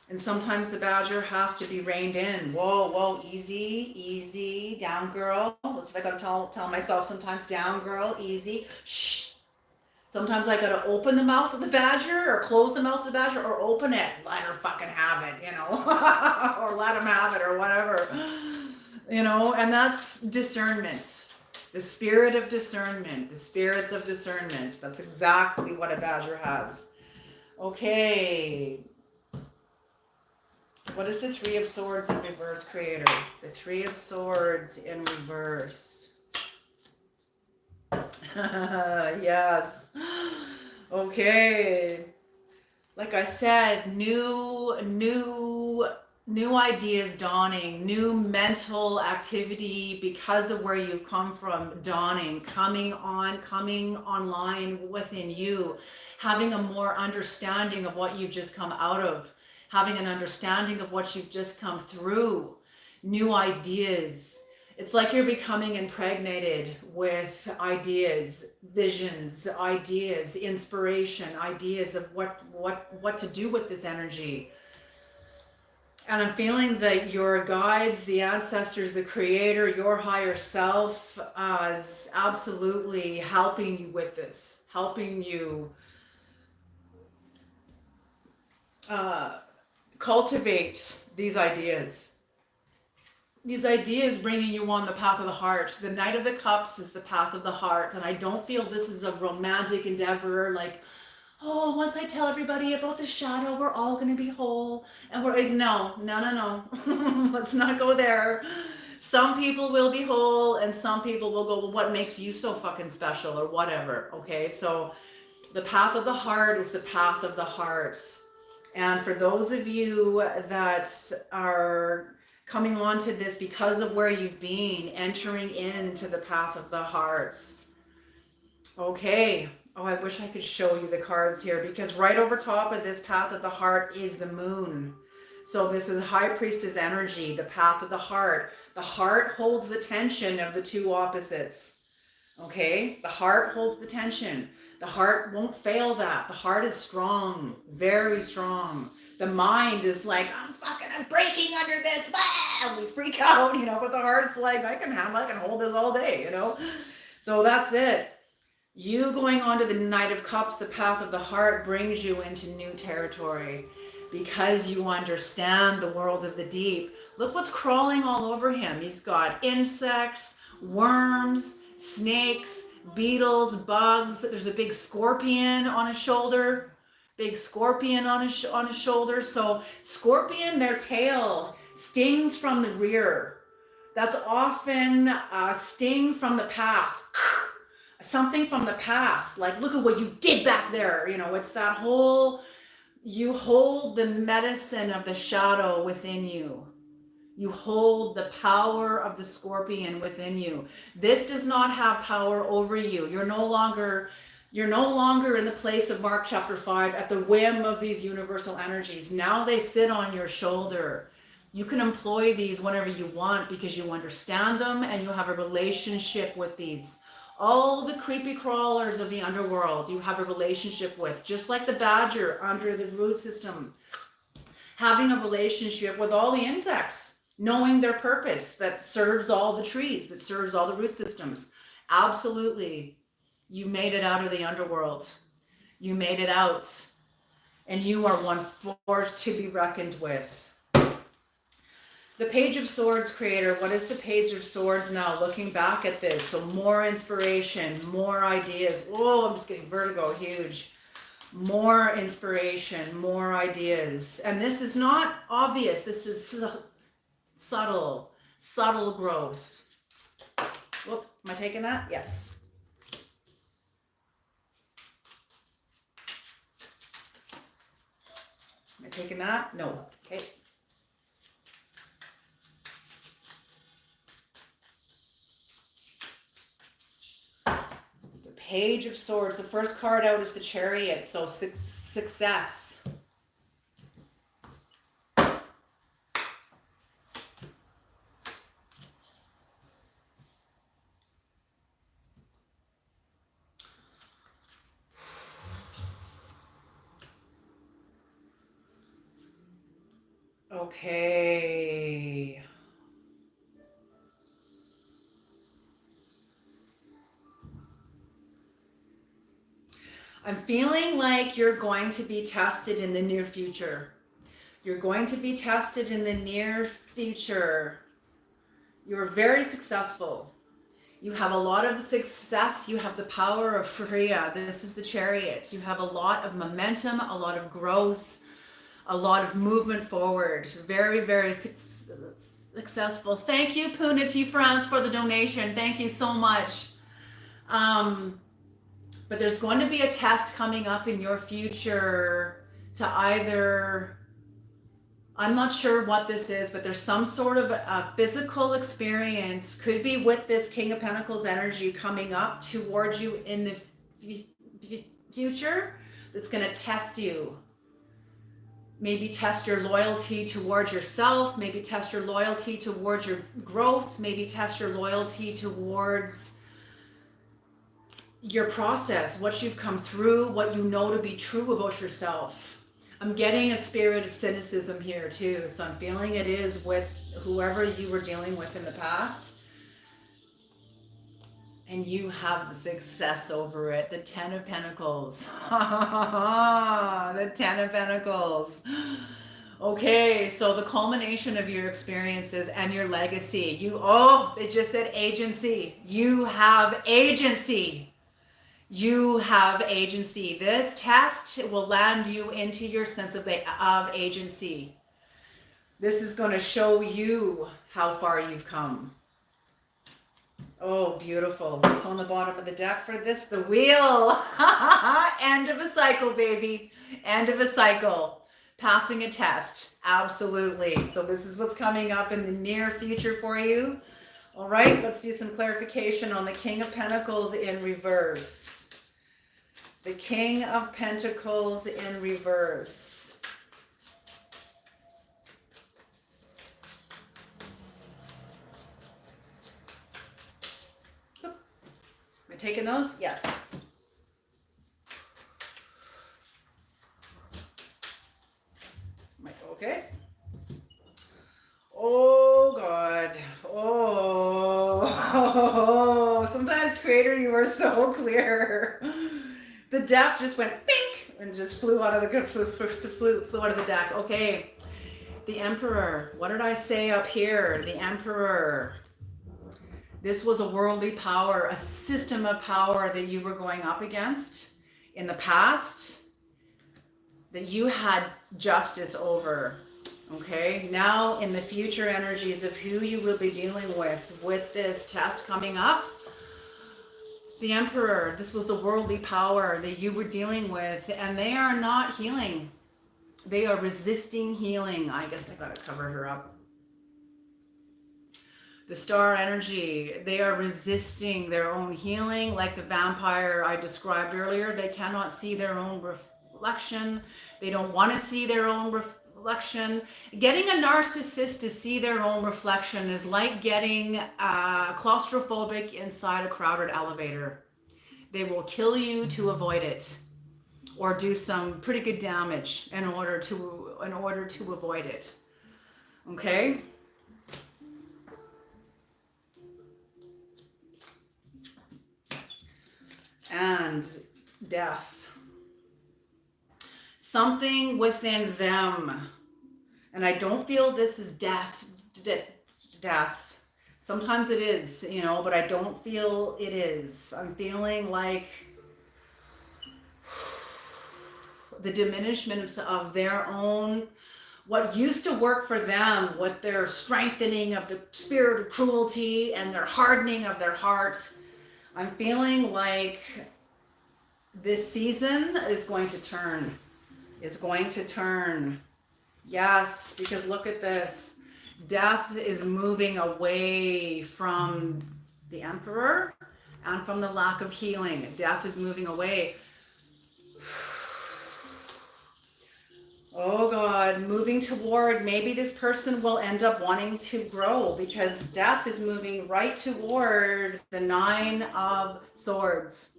And sometimes the badger has to be reined in. Whoa, easy, down girl. That's what I gotta tell myself sometimes, down girl, easy, shh. Sometimes I gotta open the mouth of the badger or close the mouth of the badger or open it. Let her fucking have it, you know, or let him have it or whatever, you know, and that's discernment. The spirit of discernment, the spirits of discernment. That's exactly what a badger has. Okay. What is the Three of Swords in reverse, creator? The Three of Swords in reverse. Yes. Okay. Like I said, new ideas dawning, new mental activity because of where you've come from dawning, coming online within you, having a more understanding of what you've just come out of, having an understanding of what you've just come through, new ideas. It's like you're becoming impregnated with ideas, visions, ideas, inspiration, ideas of what to do with this energy. And I'm feeling that your guides, the ancestors, the creator, your higher self is absolutely helping you with this, helping you cultivate these ideas. These ideas bringing you on the path of the heart. The Knight of the Cups is the path of the heart. And I don't feel this is a romantic endeavor like, oh, once I tell everybody about the shadow, we're all going to be whole. And we're like, no. Let's not go there. Some people will be whole and some people will go, well, what makes you so fucking special or whatever. Okay, so the path of the heart is the path of the heart. And for those of you that are coming on to this because of where you've been, entering into the path of the hearts. Okay. Oh, I wish I could show you the cards here, because right over top of this path of the heart is the moon. So this is High Priestess energy, the path of the heart. The heart holds the tension of the two opposites. Okay? The heart holds the tension. The heart won't fail that. The heart is strong, very strong. The mind is like, I'm breaking under this. And we freak out, but the heart's like, I can hold this all day, So that's it. You going on to the Knight of Cups, the path of the heart, brings you into new territory because you understand the world of the deep. Look what's crawling all over him. He's got insects, worms, snakes, beetles, bugs. There's a big scorpion on his shoulder. So scorpion, their tail stings from the rear. That's often a sting from the past. Something from the past, like, look at what you did back there. It's that whole, you hold the medicine of the shadow within you. You hold the power of the scorpion within you. This does not have power over you. You're no longer in the place of Mark chapter 5 at the whim of these universal energies. Now they sit on your shoulder. You can employ these whenever you want because you understand them and you have a relationship with these. All the creepy crawlers of the underworld you have a relationship with, just like the badger under the root system. Having a relationship with all the insects, knowing their purpose that serves all the trees, that serves all the root systems. Absolutely. You made it out of the underworld. You made it out. And you are one force to be reckoned with. The Page of Swords creator, what is the Page of Swords now? Looking back at this, so more inspiration, more ideas. Whoa, I'm just getting vertigo, huge. More inspiration, more ideas. And this is not obvious. This is subtle growth. Whoop, am I taking that? Yes. Am I taking that? No. Okay. Page of Swords. The first card out is the Chariot, so success. Okay. I'm feeling like you're going to be tested in the near future. You're going to be tested in the near future. You're very successful. You have a lot of success. You have the power of Freya. This is the Chariot. You have a lot of momentum, a lot of growth, a lot of movement forward. Very, very successful. Thank you, Punity France, for the donation. Thank you so much. But there's going to be a test coming up in your future to either, I'm not sure what this is, but there's some sort of a physical experience, could be with this King of Pentacles energy coming up towards you in the future, that's going to test you. Maybe test your loyalty towards yourself. Maybe test your loyalty towards your growth. Maybe test your loyalty towards your process, what you've come through, what you know to be true about yourself. I'm getting a spirit of cynicism here too. So I'm feeling it is with whoever you were dealing with in the past. And you have the success over it. The 10 of Pentacles. The 10 of Pentacles. Okay, so the culmination of your experiences and your legacy. They just said agency. You have agency. You have agency. This test will land you into your sense of agency. This is going to show you how far you've come. Oh, beautiful. What's on the bottom of the deck for this? The wheel. End of a cycle, baby. End of a cycle. Passing a test. Absolutely. So this is what's coming up in the near future for you. All right, let's do some clarification on the King of Pentacles in reverse. The King of Pentacles in reverse. Taking those? Yes. Okay. Oh God. Oh. Sometimes, Creator, you are so clear. The death just went pink and just flew out of the flew out of the deck. Okay. The Emperor. What did I say up here? The Emperor. This was a worldly power, a system of power that you were going up against in the past, that you had justice over, okay? Now in the future energies of who you will be dealing with this test coming up, the Emperor, this was the worldly power that you were dealing with, and they are not healing. They are resisting healing. I guess I gotta cover her up. The star energy, they are resisting their own healing, like the vampire I described earlier. They cannot see their own reflection. They don't want to see their own reflection. Getting a narcissist to see their own reflection is like getting claustrophobic inside a crowded elevator. They will kill you to avoid it, or do some pretty good damage in order to avoid it. Okay? And death. Something within them. And I don't feel this is death. Sometimes it is, but I don't feel it is. I'm feeling like the diminishment of their own, what used to work for them, with their strengthening of the spirit of cruelty and their hardening of their hearts. I'm feeling like this season is going to turn. Yes, because look at this. Death is moving away from the Emperor and from the lack of healing. Death is moving away. Oh God, moving toward, maybe this person will end up wanting to grow, because death is moving right toward the 9 of Swords.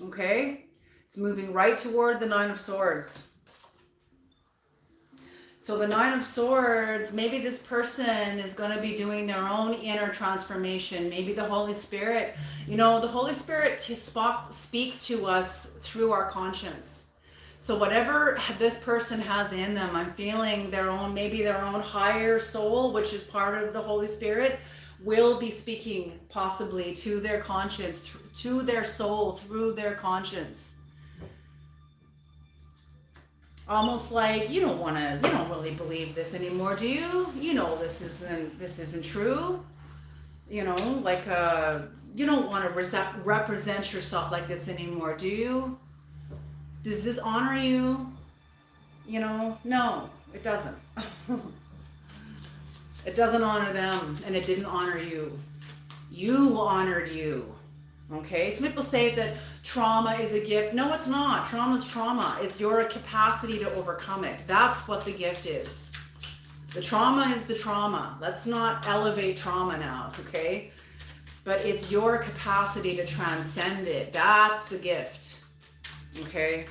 Okay? It's moving right toward the 9 of Swords. So the 9 of Swords, maybe this person is going to be doing their own inner transformation. Maybe the Holy Spirit, the Holy Spirit speaks to us through our conscience. So whatever this person has in them, I'm feeling maybe their own higher soul, which is part of the Holy Spirit, will be speaking possibly to their conscience, to their soul through their conscience. Almost like, you don't really believe this anymore, do you? This isn't true. Like you don't want to represent yourself like this anymore, do you? Does this honor you? No, it doesn't. It doesn't honor them, and it didn't honor you. You honored you. Okay, some people say that trauma is a gift. No, it's not. Trauma is trauma. It's your capacity to overcome it. That's what the gift is. The trauma is the trauma. Let's not elevate trauma now, okay? But it's your capacity to transcend it. That's the gift, okay?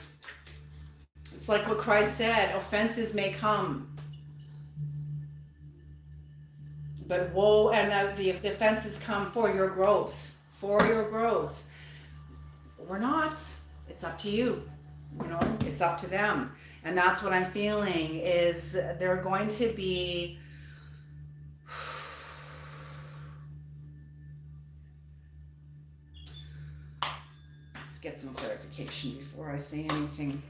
It's like what Christ said, offenses may come, but woe, and the offenses come for your growth, for your growth. We're not. It's up to you. You know, it's up to them. And that's what I'm feeling is they're going to be let's get some clarification before I say anything.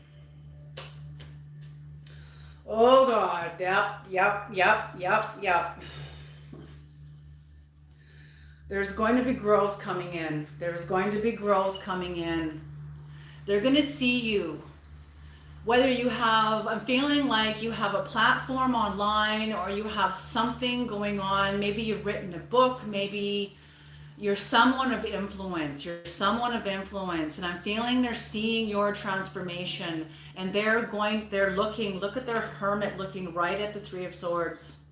Oh God, yep. There's going to be growth coming in. There's going to be growth coming in. They're going to see you. Whether you have, I'm feeling like you have a platform online or you have something going on. Maybe you've written a book. Maybe you're someone of influence. You're someone of influence. And I'm feeling they're seeing your transformation and they're looking, look at their hermit looking right at the Three of Swords.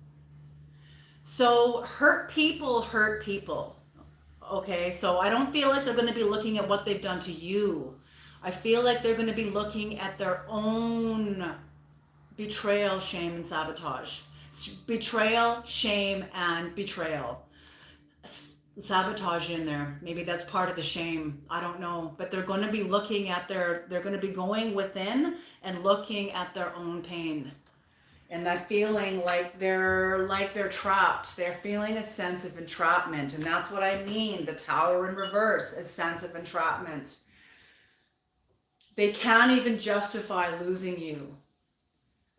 So hurt people. Okay, so I don't feel like they're going to be looking at what they've done to you. I feel like they're going to be looking at their own betrayal, shame, and sabotage. Betrayal, shame, and betrayal. Sabotage in there. Maybe that's part of the shame. I don't know. But they're going to be looking at they're going to be going within and looking at their own pain. And that feeling like they're trapped. They're feeling a sense of entrapment. And that's what I mean. The Tower in reverse, a sense of entrapment. They can't even justify losing you.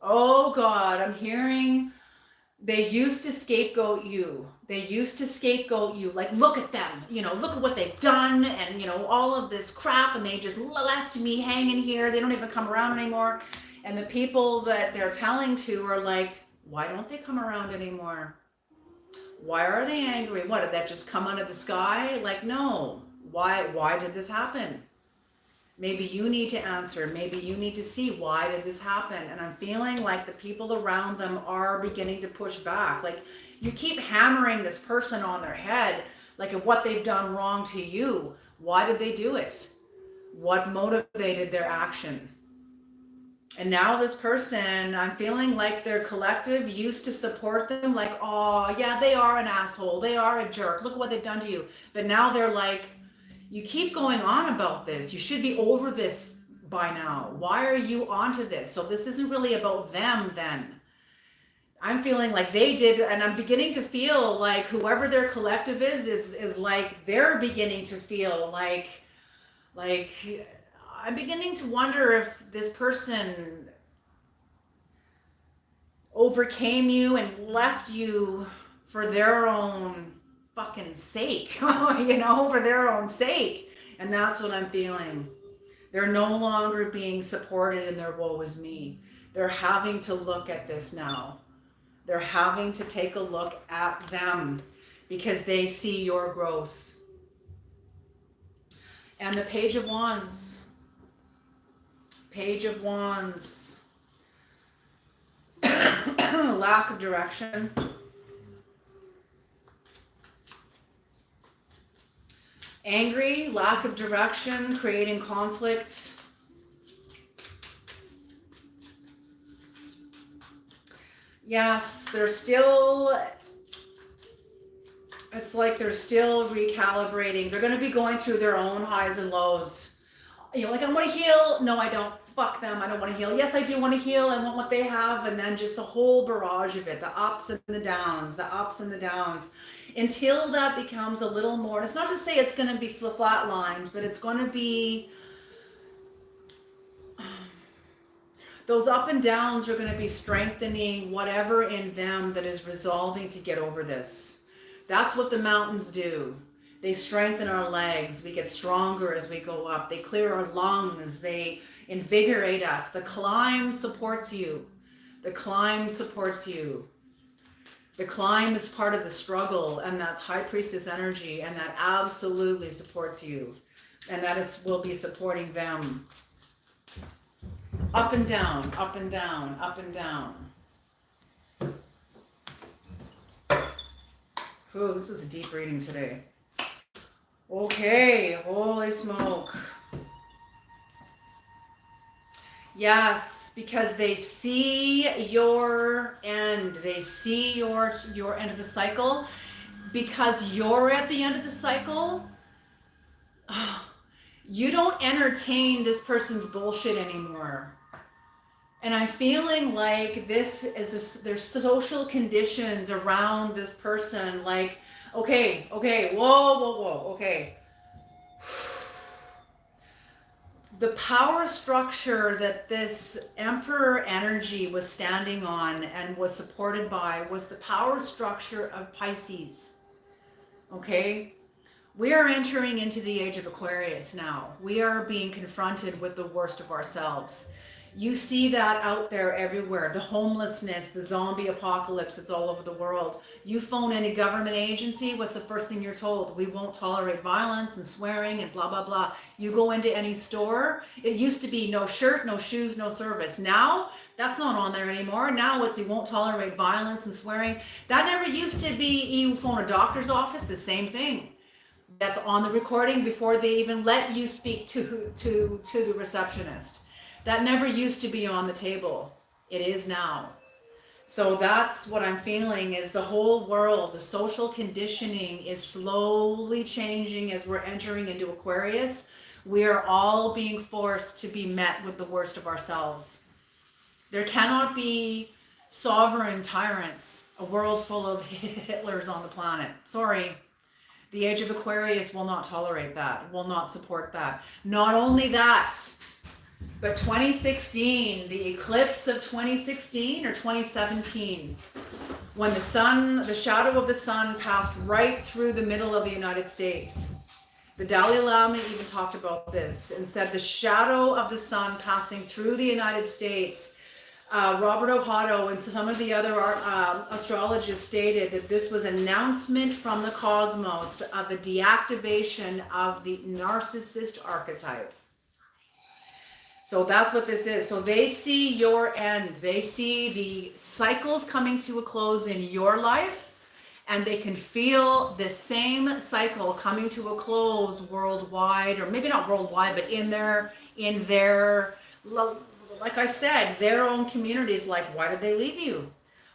Oh God, I'm hearing they used to scapegoat you. Like, look at them, look at what they've done and, all of this crap, and they just left me hanging here. They don't even come around anymore. And the people that they're telling to are like, why don't they come around anymore? Why are they angry? What, did that just come out of the sky? Like, no. Why did this happen? Maybe you need to answer. Maybe you need to see, why did this happen? And I'm feeling like the people around them are beginning to push back. Like, you keep hammering this person on their head, like at what they've done wrong to you. Why did they do it? What motivated their action? And now this person, I'm feeling like their collective used to support them, like, oh yeah, they are an asshole, they are a jerk, look at what they've done to you. But now they're like, you keep going on about this, you should be over this by now. Why are you onto this? So this isn't really about them then. I'm feeling like they did, and I'm beginning to feel like whoever their collective is like they're beginning to feel like I'm beginning to wonder if this person overcame you and left you for their own fucking sake, for their own sake. And that's what I'm feeling. They're no longer being supported in their woe is me. They're having to look at this now. They're having to take a look at them because they see your growth. And the Page of Wands. Page of Wands. Lack of direction. Angry, lack of direction, creating conflict. Yes, they're still, it's like they're still recalibrating. They're going to be going through their own highs and lows. Like, I want to heal. No, I don't. Fuck them. I don't want to heal. Yes, I do want to heal. I want what they have. And then just the whole barrage of it, the ups and the downs, until that becomes a little more. It's not to say it's going to be flatlined, but it's going to be, those up and downs are going to be strengthening whatever in them that is resolving to get over this. That's what the mountains do. They strengthen our legs. We get stronger as we go up. They clear our lungs. They invigorate us. The climb supports you. The climb supports you. The climb is part of the struggle, and that's high priestess energy, and that absolutely supports you. And that will be supporting them. Up and down, up and down, up and down. Ooh, this was a deep reading today. Okay, holy smoke. Yes, because they see your end. They see your end of the cycle. Because you're at the end of the cycle, you don't entertain this person's bullshit anymore. And I'm feeling like this is there's social conditions around this person. Like, okay, whoa, okay. The power structure that this Emperor energy was standing on and was supported by was the power structure of Pisces. Okay? We are entering into the age of Aquarius now. We are being confronted with the worst of ourselves. You see that out there everywhere. The homelessness, the zombie apocalypse, it's all over the world. You phone any government agency, what's the first thing you're told? We won't tolerate violence and swearing and blah, blah, blah. You go into any store, it used to be no shirt, no shoes, no service. Now, that's not on there anymore. Now it's you won't tolerate violence and swearing. That never used to be. You phone a doctor's office, the same thing. That's on the recording before they even let you speak to the receptionist. That never used to be on the table. It is now. So that's what I'm feeling is the whole world, the social conditioning is slowly changing as we're entering into Aquarius. We are all being forced to be met with the worst of ourselves. There cannot be sovereign tyrants, a world full of Hitlers on the planet. Sorry. The age of Aquarius will not tolerate that, will not support that. Not only that, but 2016, the eclipse of 2016 or 2017, when the sun, the shadow of the sun passed right through the middle of the United States. The Dalai Lama even talked about this and said the shadow of the sun passing through the United States. Robert O'Hotto and some of the other astrologists stated that this was an announcement from the cosmos of a deactivation of the narcissist archetype. So that's what this is. So they see your end. They see the cycles coming to a close in your life, and they can feel the same cycle coming to a close worldwide, or maybe not worldwide, but in their, like I said, their own communities. Like, why did they leave you?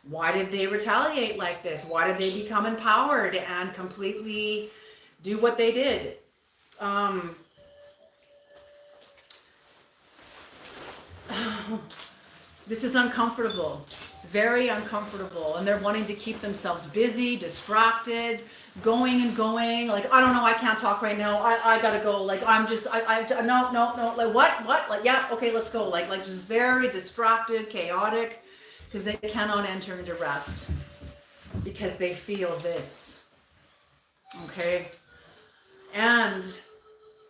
Why did they retaliate like this? Why did they become empowered and completely do what they did? This is uncomfortable, very uncomfortable, and they're wanting to keep themselves busy, distracted, going and going. Like, I don't know, I can't talk right now. I gotta go. Like, I'm just, no. Like, what? Like, yeah, okay, let's go. Like just very distracted, chaotic, because they cannot enter into rest because they feel this. Okay, and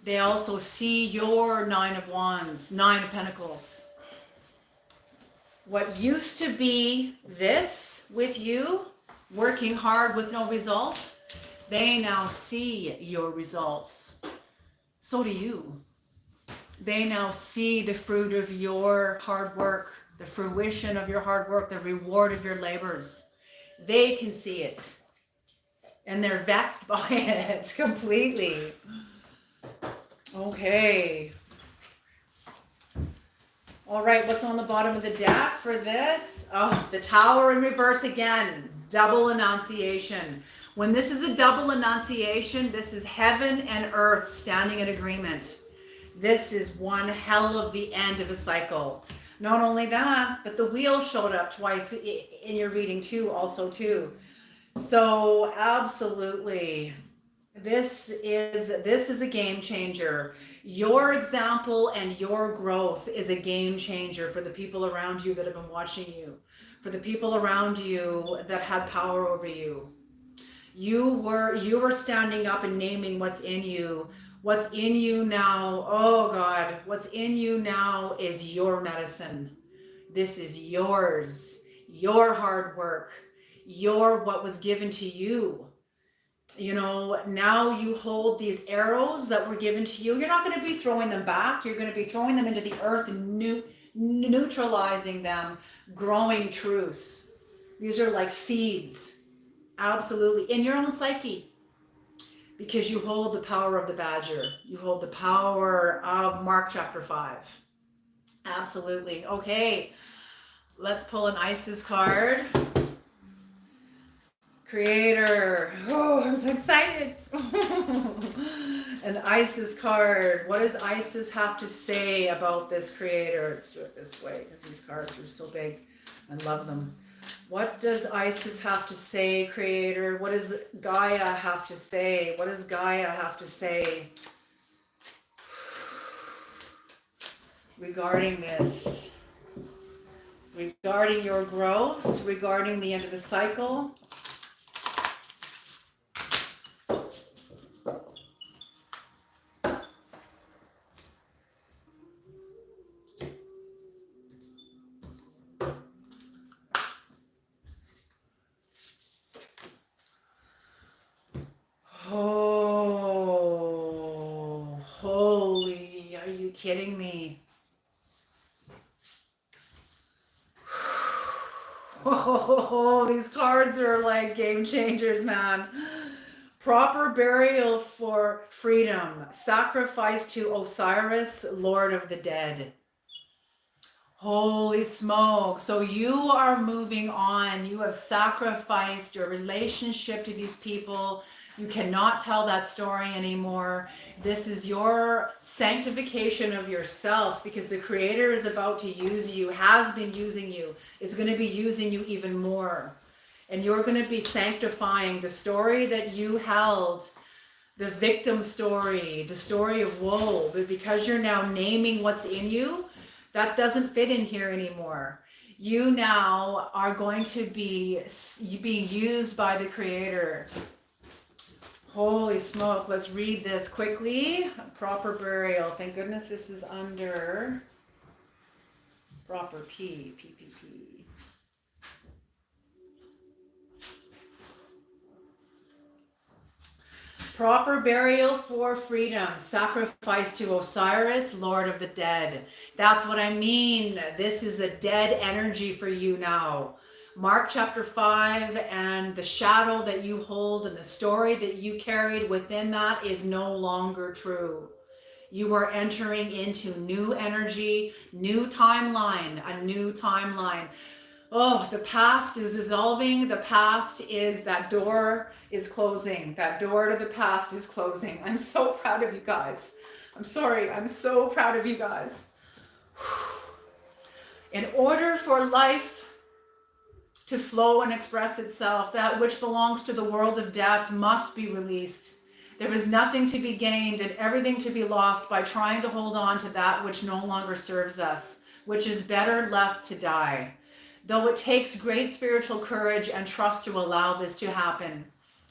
they also see your Nine of Wands, Nine of Pentacles. What used to be this with you, working hard with no results, they now see your results. So do you. They now see the fruit of your hard work, the fruition of your hard work, the reward of your labors. They can see it. And they're vexed by it completely. Okay. All right, what's on the bottom of the deck for this? Oh, the Tower in reverse again. Double Annunciation. When this is a double Annunciation, this is heaven and earth standing in agreement. This is one hell of the end of a cycle. Not only that, but the wheel showed up twice in your reading too, also too. So absolutely. This is a game changer. Your example and your growth is a game changer for the people around you that have been watching you, for the people around you that had power over you. You were standing up and naming what's in you. What's in you now, oh God, what's in you now is your medicine. This is yours, your hard work, what was given to you. You know, now you hold these arrows that were given to you. You're not going to be throwing them back. You're going to be throwing them into the earth and neutralizing them, growing truth. These are like seeds, absolutely, in your own psyche, because you hold the power of the badger. You hold the power of Mark chapter 5. Absolutely. Okay, let's pull an Isis card. Creator. Oh, I'm so excited. An Isis card. What does Isis have to say about this creator? Let's do it this way because these cards are so big. I love them. What does Isis have to say, creator? What does Gaia have to say? What does Gaia have to say regarding this? Regarding your growth? Regarding the end of the cycle? Oh, holy, are you kidding me? Oh, these cards are like game changers, man. Proper burial for freedom. Sacrifice to Osiris, Lord of the Dead. Holy smoke. So you are moving on. You have sacrificed your relationship to these people. You cannot tell that story anymore. This is your sanctification of yourself, because the Creator is about to use you, has been using you, is going to be using you even more. And you're going to be sanctifying the story that you held, the victim story, the story of woe. But because you're now naming what's in you, that doesn't fit in here anymore. You now are going to be being used by the Creator. Holy smoke. Let's read this quickly. Proper burial. Thank goodness this is under proper P. Proper burial for freedom. Sacrifice to Osiris, Lord of the Dead. That's what I mean. This is a dead energy for you now. Mark chapter 5, and the shadow that you hold and the story that you carried within that is no longer true. You are entering into new energy, new timeline, a new timeline. Oh, the past is dissolving. The past is, that door is closing. That door to the past is closing. I'm so proud of you guys. I'm sorry. I'm so proud of you guys. In order for life to flow and express itself, that which belongs to the world of death must be released. There is nothing to be gained and everything to be lost by trying to hold on to that which no longer serves us, which is better left to die. Though it takes great spiritual courage and trust to allow this to happen.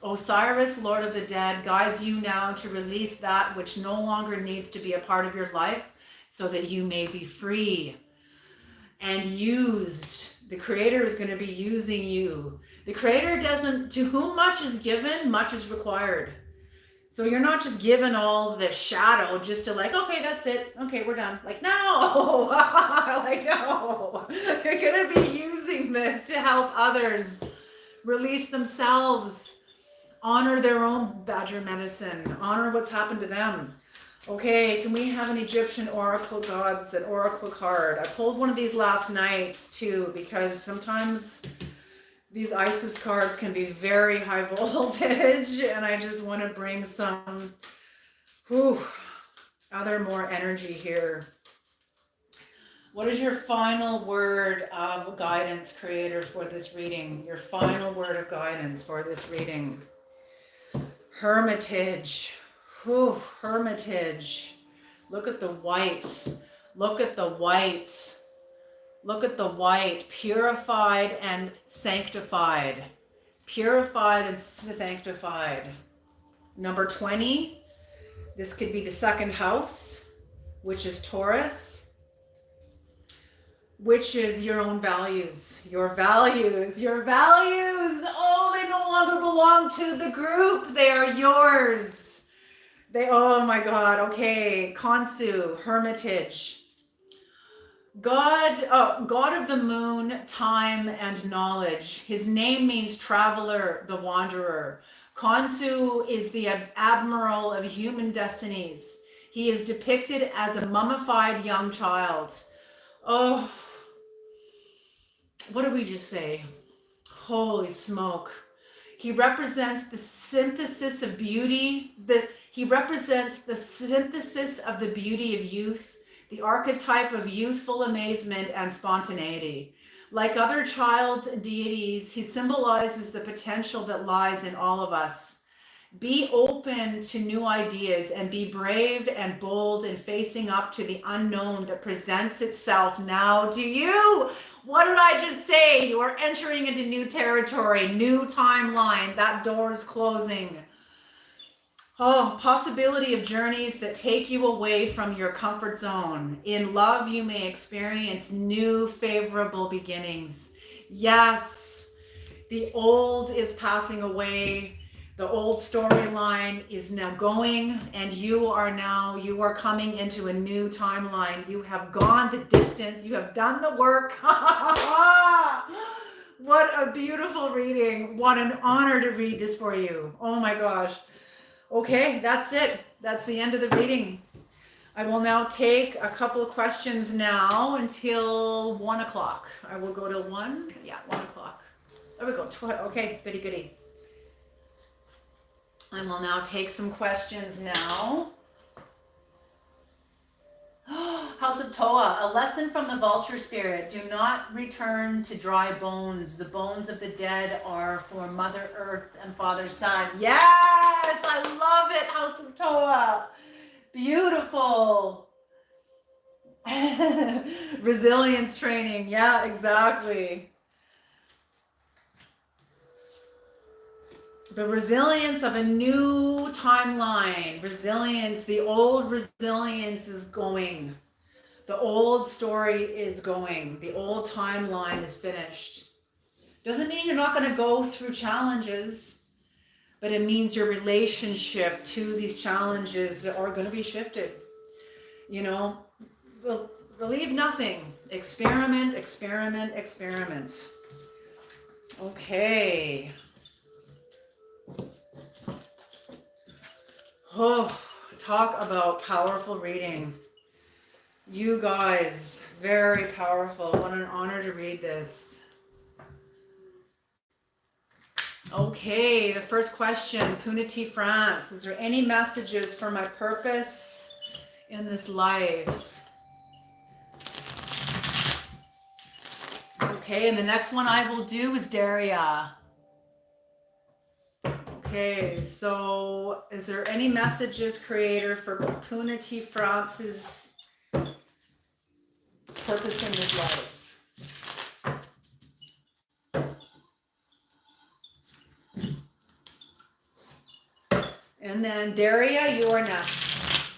Osiris, Lord of the Dead, guides you now to release that which no longer needs to be a part of your life, so that you may be free and used. The Creator is going to be using you. The Creator doesn't, to whom much is given, much is required. So you're not just given all the shadow just to like, okay, that's it. Okay, we're done. Like, no, like, no. You're going to be using this to help others release themselves, honor their own badger medicine, honor what's happened to them. Okay, can we have an Egyptian oracle gods, an oracle card? I pulled one of these last night too, because sometimes these Isis cards can be very high voltage, and I just want to bring some other more energy here. What is your final word of guidance, Creator, for this reading? Your final word of guidance for this reading. Hermitage. Hermitage. Look at the white. Look at the white. Look at the white. Purified and sanctified. Purified and sanctified. Number 20. This could be the second house, which is Taurus. which is your own values. Your values, your values. Oh, they no longer belong to the group. They are yours. Oh my God. Okay. Kansu, hermitage. God, God of the moon, time, and knowledge. His name means traveler, the wanderer. Kansu is the admiral of human destinies. He is depicted as a mummified young child. Oh, what did we just say? Holy smoke. He represents the synthesis of beauty. He represents the synthesis of the beauty of youth, the archetype of youthful amazement and spontaneity. Like other child deities, he symbolizes the potential that lies in all of us. Be open to new ideas and be brave and bold in facing up to the unknown that presents itself now to you. What did I just say? You are entering into new territory, new timeline. That door is closing. Oh, possibility of journeys that take you away from your comfort zone. In love, you may experience new favorable beginnings. Yes, the old is passing away. The old storyline is now going, and you are coming into a new timeline. You have gone the distance. You have done the work. What a beautiful reading. What an honor to read this for you. Oh my gosh. Okay, that's it. That's the end of the reading. I will now take a couple of questions now until 1 o'clock. I will go to 1. Yeah, 1 o'clock. There we go. Okay, goody goody. I will now take some questions now. House of Toa, a lesson from the vulture spirit. Do not return to dry bones. The bones of the dead are for Mother Earth and Father Sun. Yes, I love it, House of Toa. Beautiful. Resilience training. Yeah, exactly. The resilience of a new timeline. Resilience, the old resilience is going. The old story is going. The old timeline is finished. Doesn't mean you're not going to go through challenges, but it means your relationship to these challenges are going to be shifted. You know, believe nothing. Experiment, experiment, experiment. Okay. Oh, talk about powerful reading. You guys, very powerful. What an honor to read this. Okay, the first question, Punity France. Is there any messages for my purpose in this life? Okay, and the next one I will do is Daria. Okay, so is there any messages, Creator, for Punity France's purpose in this life? And then Daria, you are next.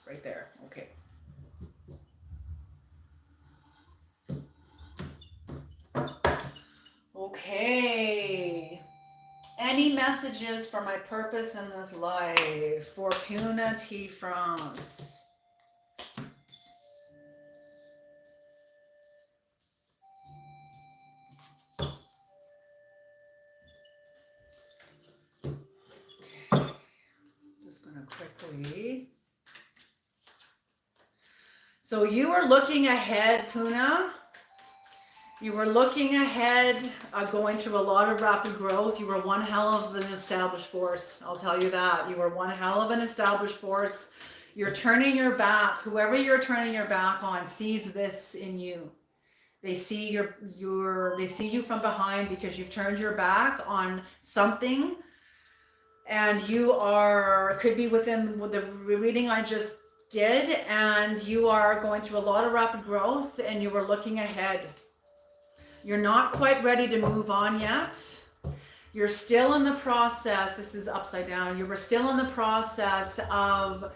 Right there, okay. Okay. Any messages for my purpose in this life for Punity France? Okay. Just going to quickly. So you are looking ahead, Puna. You were looking ahead, going through a lot of rapid growth. You were one hell of an established force. I'll tell you that. You were one hell of an established force. You're turning your back. Whoever you're turning your back on sees this in you. They see they see you from behind because you've turned your back on something, and could be within the reading I just did, and you are going through a lot of rapid growth, and you were looking ahead. You're not quite ready to move on yet. You're still in the process. This is upside down. You were still in the process of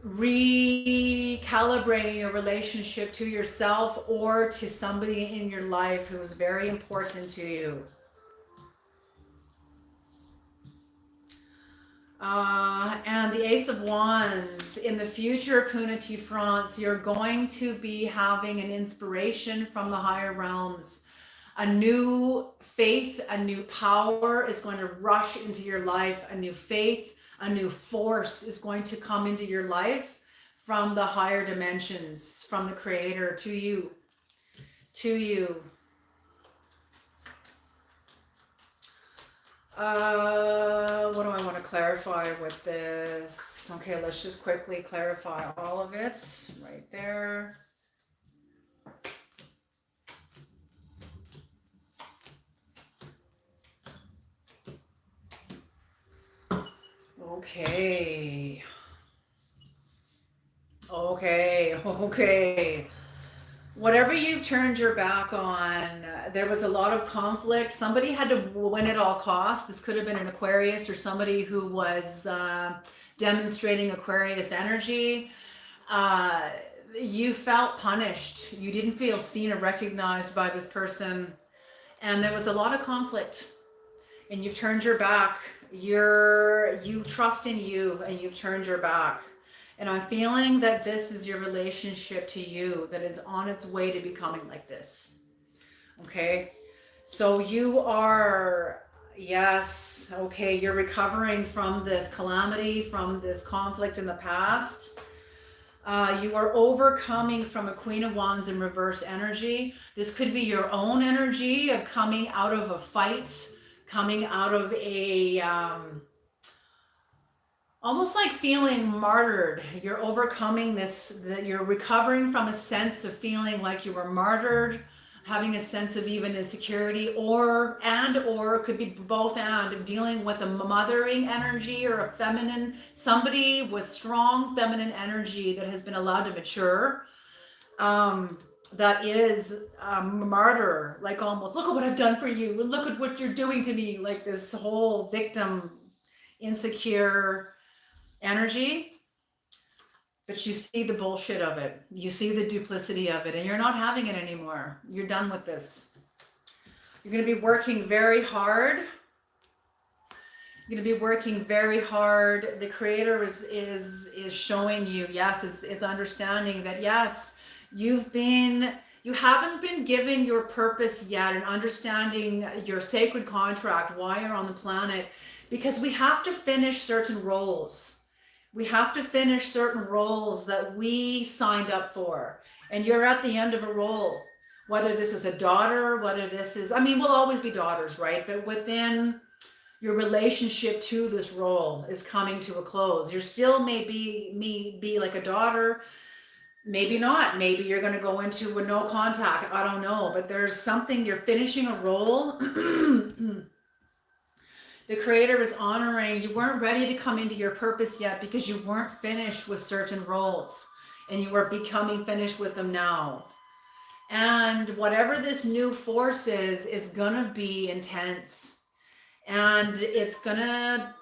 recalibrating your relationship to yourself or to somebody in your life who is very important to you. And the Ace of Wands, in the future, Punity France, you're going to be having an inspiration from the higher realms. A new faith, a new power is going to rush into your life. A new faith, a new force is going to come into your life from the higher dimensions, from the Creator to you, to you. What do I want to clarify with this? Okay, let's just quickly clarify all of it right there. Okay. Okay. Whatever you've turned your back on, there was a lot of conflict. Somebody had to win at all costs. This could have been an Aquarius or somebody who was demonstrating Aquarius energy. You felt punished. You didn't feel seen or recognized by this person. And there was a lot of conflict. And you've turned your back. You trust in you and you've turned your back. And I'm feeling that this is your relationship to you that is on its way to becoming like this. Okay. So you are, yes, okay, you're recovering from this calamity, from this conflict in the past. You are overcoming from a Queen of Wands in reverse energy. This could be your own energy of coming out of a fight, coming out of a almost like feeling martyred. You're overcoming this, that you're recovering from a sense of feeling like you were martyred, having a sense of even insecurity, or it could be both, and dealing with a mothering energy or a feminine, somebody with strong feminine energy that has been allowed to mature. That is a martyr, like almost, look at what I've done for you, look at what you're doing to me, like this whole victim, insecure energy. But you see the bullshit of it. You see the duplicity of it, and you're not having it anymore. You're done with this. You're going to be working very hard. You're going to be working very hard. The Creator is showing you, yes, is understanding that, yes, you haven't been given your purpose yet, and understanding your sacred contract, why you're on the planet, because we have to finish certain roles. We have to finish certain roles that we signed up for. And you're at the end of a role, whether this is a daughter, whether this is, I mean, we'll always be daughters, right? But within your relationship to this role is coming to a close. You're still be like a daughter, maybe not. Maybe you're going to go into a no contact. I don't know. But there's something, you're finishing a role. The Creator is honoring, you weren't ready to come into your purpose yet because you weren't finished with certain roles, and you are becoming finished with them now. And whatever this new force is gonna be intense. And it's gonna,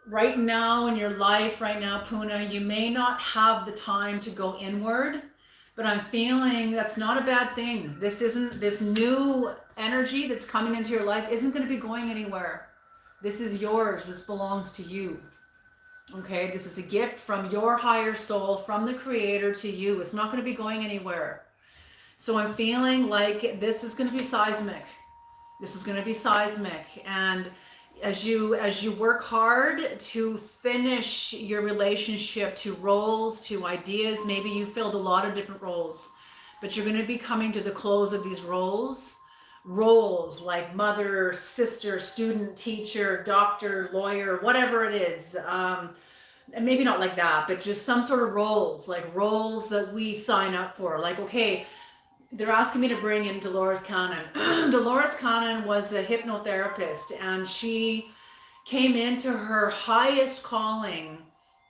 right now in your life, right now, Puna, you may not have the time to go inward, but I'm feeling that's not a bad thing. This new energy that's coming into your life isn't going to be going anywhere. This is yours. This belongs to you. Okay, this is a gift from your higher soul, from the Creator to you. It's not going to be going anywhere. So I'm feeling like this is going to be seismic. This is going to be seismic. And as you work hard to finish your relationship to roles, to ideas, maybe you filled a lot of different roles, but you're going to be coming to the close of these roles like mother, sister, student, teacher, doctor, lawyer, whatever it is. And maybe not like that, but just some sort of roles, like roles that we sign up for. Like, okay, they're asking me to bring in Dolores Cannon. Dolores Cannon was a hypnotherapist, and she came into her highest calling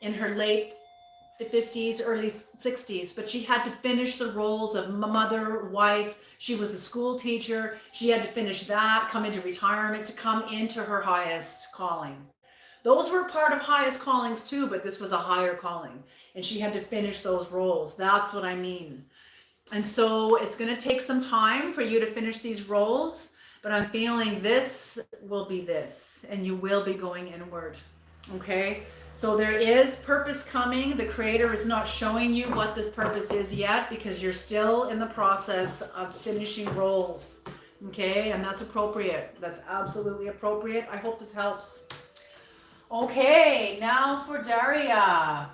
in her late the 50s, early 60s, but she had to finish the roles of mother, wife. She was a school teacher. She had to finish that, come into retirement to come into her highest calling. Those were part of highest callings too, but this was a higher calling. And she had to finish those roles. That's what I mean. And so it's going to take some time for you to finish these roles, but I'm feeling this will be this, and you will be going inward. Okay? So there is purpose coming. The Creator is not showing you what this purpose is yet because you're still in the process of finishing roles. Okay? And that's appropriate. That's absolutely appropriate. I hope this helps. Okay, now for Daria.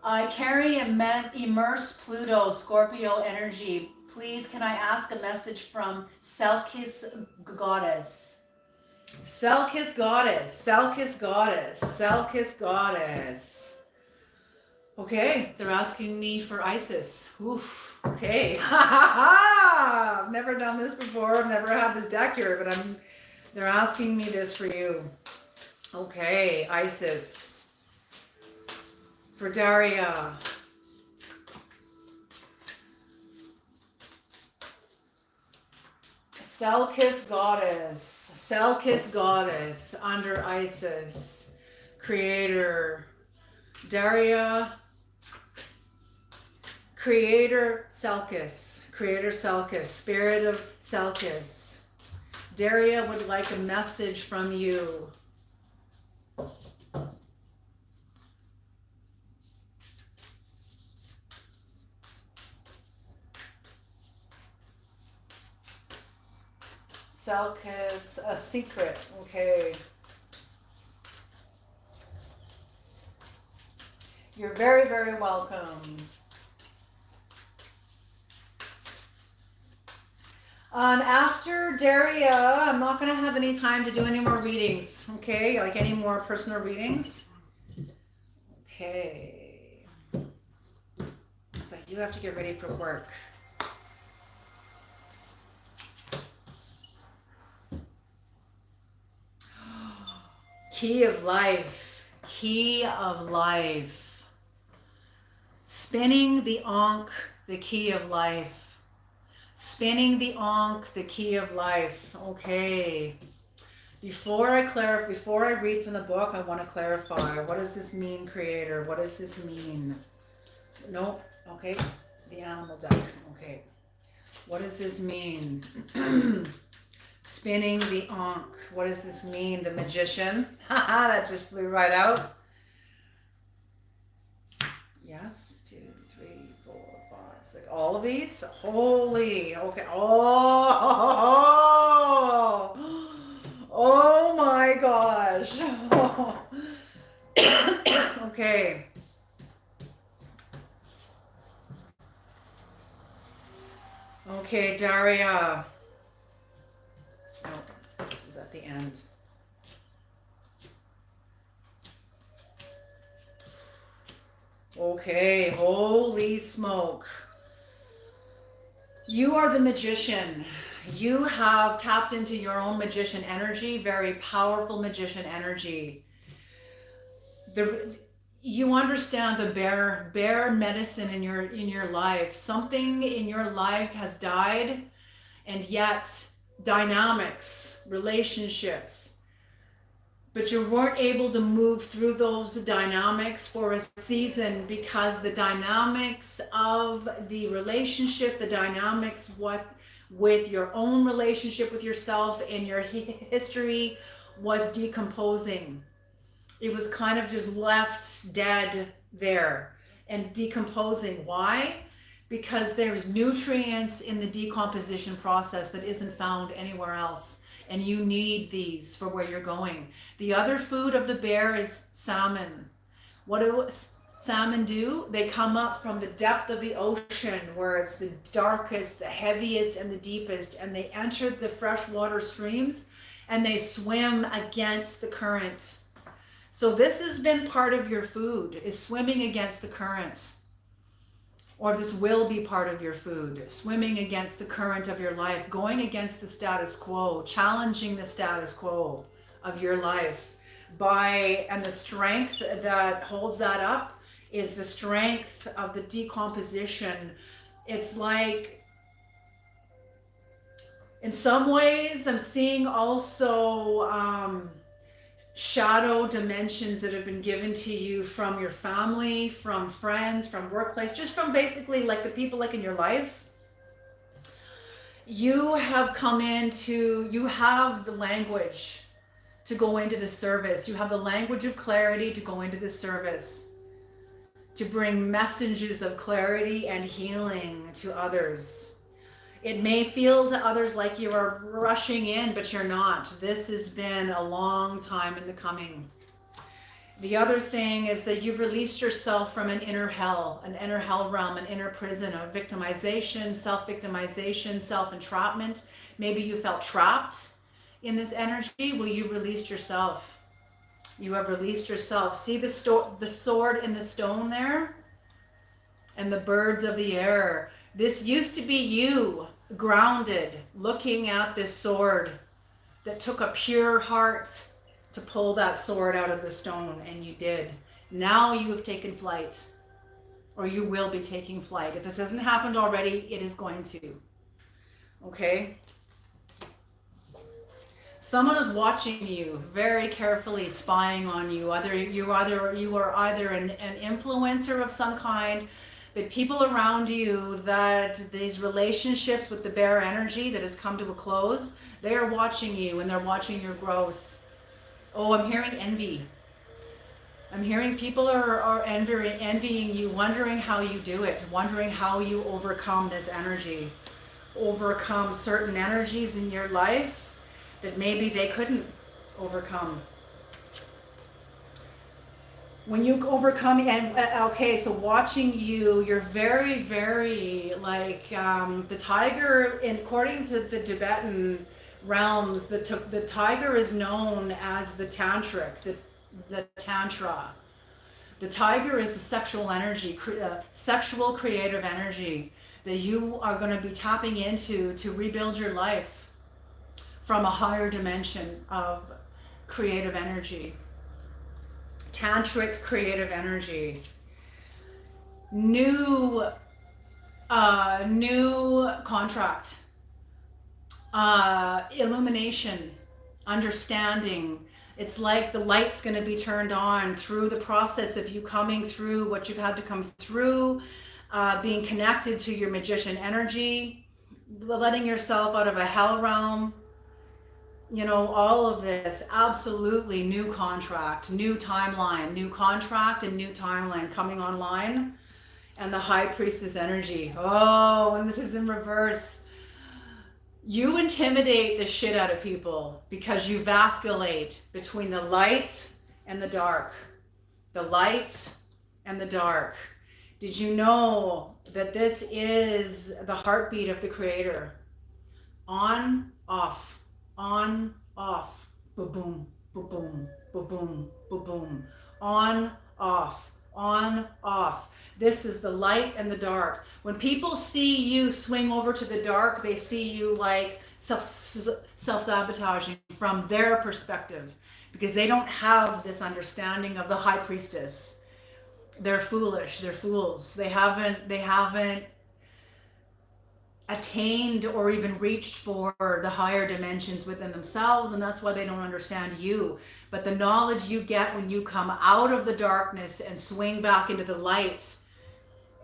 I carry immersed Pluto, Scorpio energy. Please, can I ask a message from Selkis Goddess? Selkis Goddess, Selkis Goddess, Selkis Goddess. Okay, they're asking me for Isis. Oof, okay. I've never done this before. I've never had this deck here, but they're asking me this for you. Okay, Isis. For Daria. Selkis Goddess under Isis. Creator. Daria. Creator Selkis. Spirit of Selkis. Daria would like a message from you. Selkis, a secret, okay. You're very, very welcome. After Daria, I'm not going to have any time to do any more readings, okay? Like any more personal readings. Okay. So I do have to get ready for work. Key of life. Key of life. Spinning the Ankh, the key of life. Spinning the Ankh, the key of life. Okay. Before I read from the book, I want to clarify. What does this mean, Creator? What does this mean? Nope. Okay. The animal deck. Okay. What does this mean? Spinning the Ankh. What does this mean? The Magician. Haha, that just flew right out. Yes. 2, 3, 4, 5, 6. All of these? Holy. Okay. Oh my gosh. Okay. Okay, Daria. Oh, this is at the end. Okay, holy smoke. You are the magician. You have tapped into your own magician energy, very powerful magician energy. You understand the bear medicine in your life. Something in your life has died, and yet dynamics, relationships, but you weren't able to move through those dynamics for a season because the dynamics of the relationship, the dynamics with your own relationship with yourself and your history was decomposing. It was kind of just left dead there and decomposing. Why? Because there's nutrients in the decomposition process that isn't found anywhere else. And you need these for where you're going. The other food of the bear is salmon. What do salmon do? They come up from the depth of the ocean where it's the darkest, the heaviest, and the deepest. And they enter the freshwater streams and they swim against the current. So this has been part of your food, is swimming against the current. Or this will be part of your food, swimming against the current of your life, going against the status quo, challenging the status quo of your life. And the strength that holds that up is the strength of the decomposition. It's like, in some ways, I'm seeing also shadow dimensions that have been given to you from your family, from friends, from workplace, just from basically like the people like in your life. You have come into, you have the language to go into the service. You have the language of clarity to go into the service, to bring messages of clarity and healing to others. It may feel to others like you are rushing in, but you're not. This has been a long time in the coming. The other thing is that you've released yourself from an inner hell realm, an inner prison of victimization, self-victimization, self-entrapment. Maybe you felt trapped in this energy. Well, you've released yourself. You have released yourself. See the sword in the stone there? And the birds of the air. This used to be you, grounded, looking at this sword that took a pure heart to pull that sword out of the stone, and you did. Now you have taken flight, or you will be taking flight. If this hasn't happened already, it is going to. Okay? Someone is watching you very carefully, spying on you. You are either an influencer of some kind, but people around you, that these relationships with the bear energy that has come to a close, they are watching you and they're watching your growth. Oh, I'm hearing envy. I'm hearing people are envying you, wondering how you do it, wondering how you overcome this energy, overcome certain energies in your life that maybe they couldn't overcome. When you overcome, and okay, so watching you, you're very, very like the tiger, according to the Tibetan realms, the tiger is known as the tantric, the tantra. The tiger is the sexual energy, sexual creative energy that you are going to be tapping into to rebuild your life from a higher dimension of creative energy. Tantric creative energy. New contract. Illumination, understanding. It's like the light's going to be turned on through the process of you coming through what you've had to come through, being connected to your magician energy, letting yourself out of a hell realm. You know, all of this, absolutely new contract, new timeline, new contract and new timeline coming online. And the high priestess energy. Oh, and this is in reverse. You intimidate the shit out of people because you vasculate between the light and the dark. The light and the dark. Did you know that this is the heartbeat of the Creator? On, off, on, off, ba-boom, ba-boom, ba-boom, ba-boom. On, off, on, off. This is the light and the dark. When people see you swing over to the dark, they see you like self-sabotaging from their perspective because they don't have this understanding of the high priestess. They're foolish, they're fools. They haven't attained or even reached for the higher dimensions within themselves, and that's why they don't understand you. But the knowledge you get when you come out of the darkness and swing back into the light,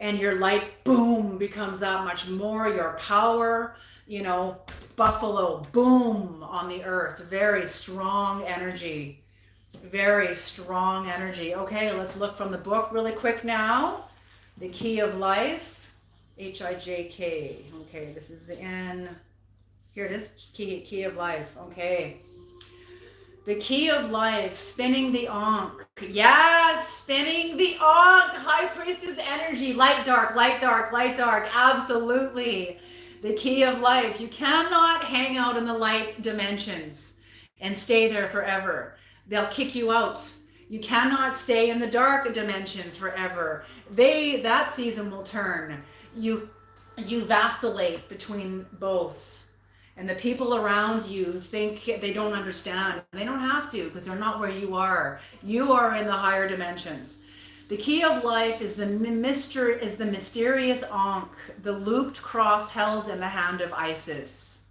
and your light, boom, becomes that much more. Your power, you know, buffalo, boom, on the earth. Very strong energy. Very strong energy. Okay, let's look from the book really quick now. The Key of Life, H-I-J-K. Okay, this is in, here it is, Key of Life. Okay. The Key of Life, spinning the Ankh. Yes, spinning the Ankh. High Priestess energy. Light, dark, light, dark, light, dark. Absolutely. The Key of Life. You cannot hang out in the light dimensions and stay there forever. They'll kick you out. You cannot stay in the dark dimensions forever. That season will turn. You vacillate between both. And the people around you think they don't understand. They don't have to, because they're not where you are. You are in the higher dimensions. The key of life is the mysterious Ankh, the looped cross held in the hand of Isis.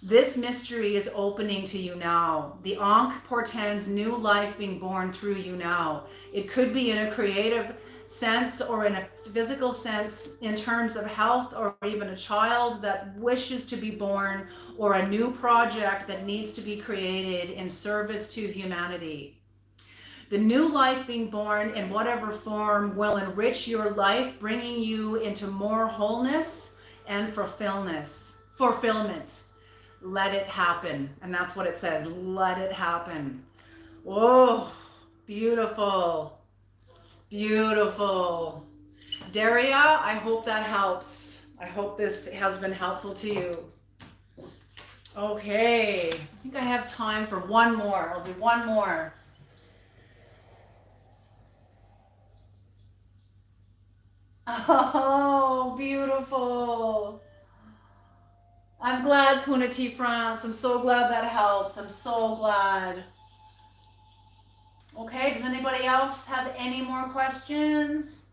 This mystery is opening to you now. The Ankh portends new life being born through you now. It could be in a creative sense or in a physical sense, in terms of health, or even a child that wishes to be born, or a new project that needs to be created in service to humanity. The new life being born in whatever form will enrich your life, bringing you into more wholeness and fulfillment. Let it happen. And that's what it says. Let it happen. Whoa, beautiful. Beautiful. Daria, I hope that helps. I hope this has been helpful to you. Okay, I think I have time for one more. I'll do one more. Oh, beautiful. I'm glad, Punati France. I'm so glad that helped. I'm so glad. Okay, does anybody else have any more questions?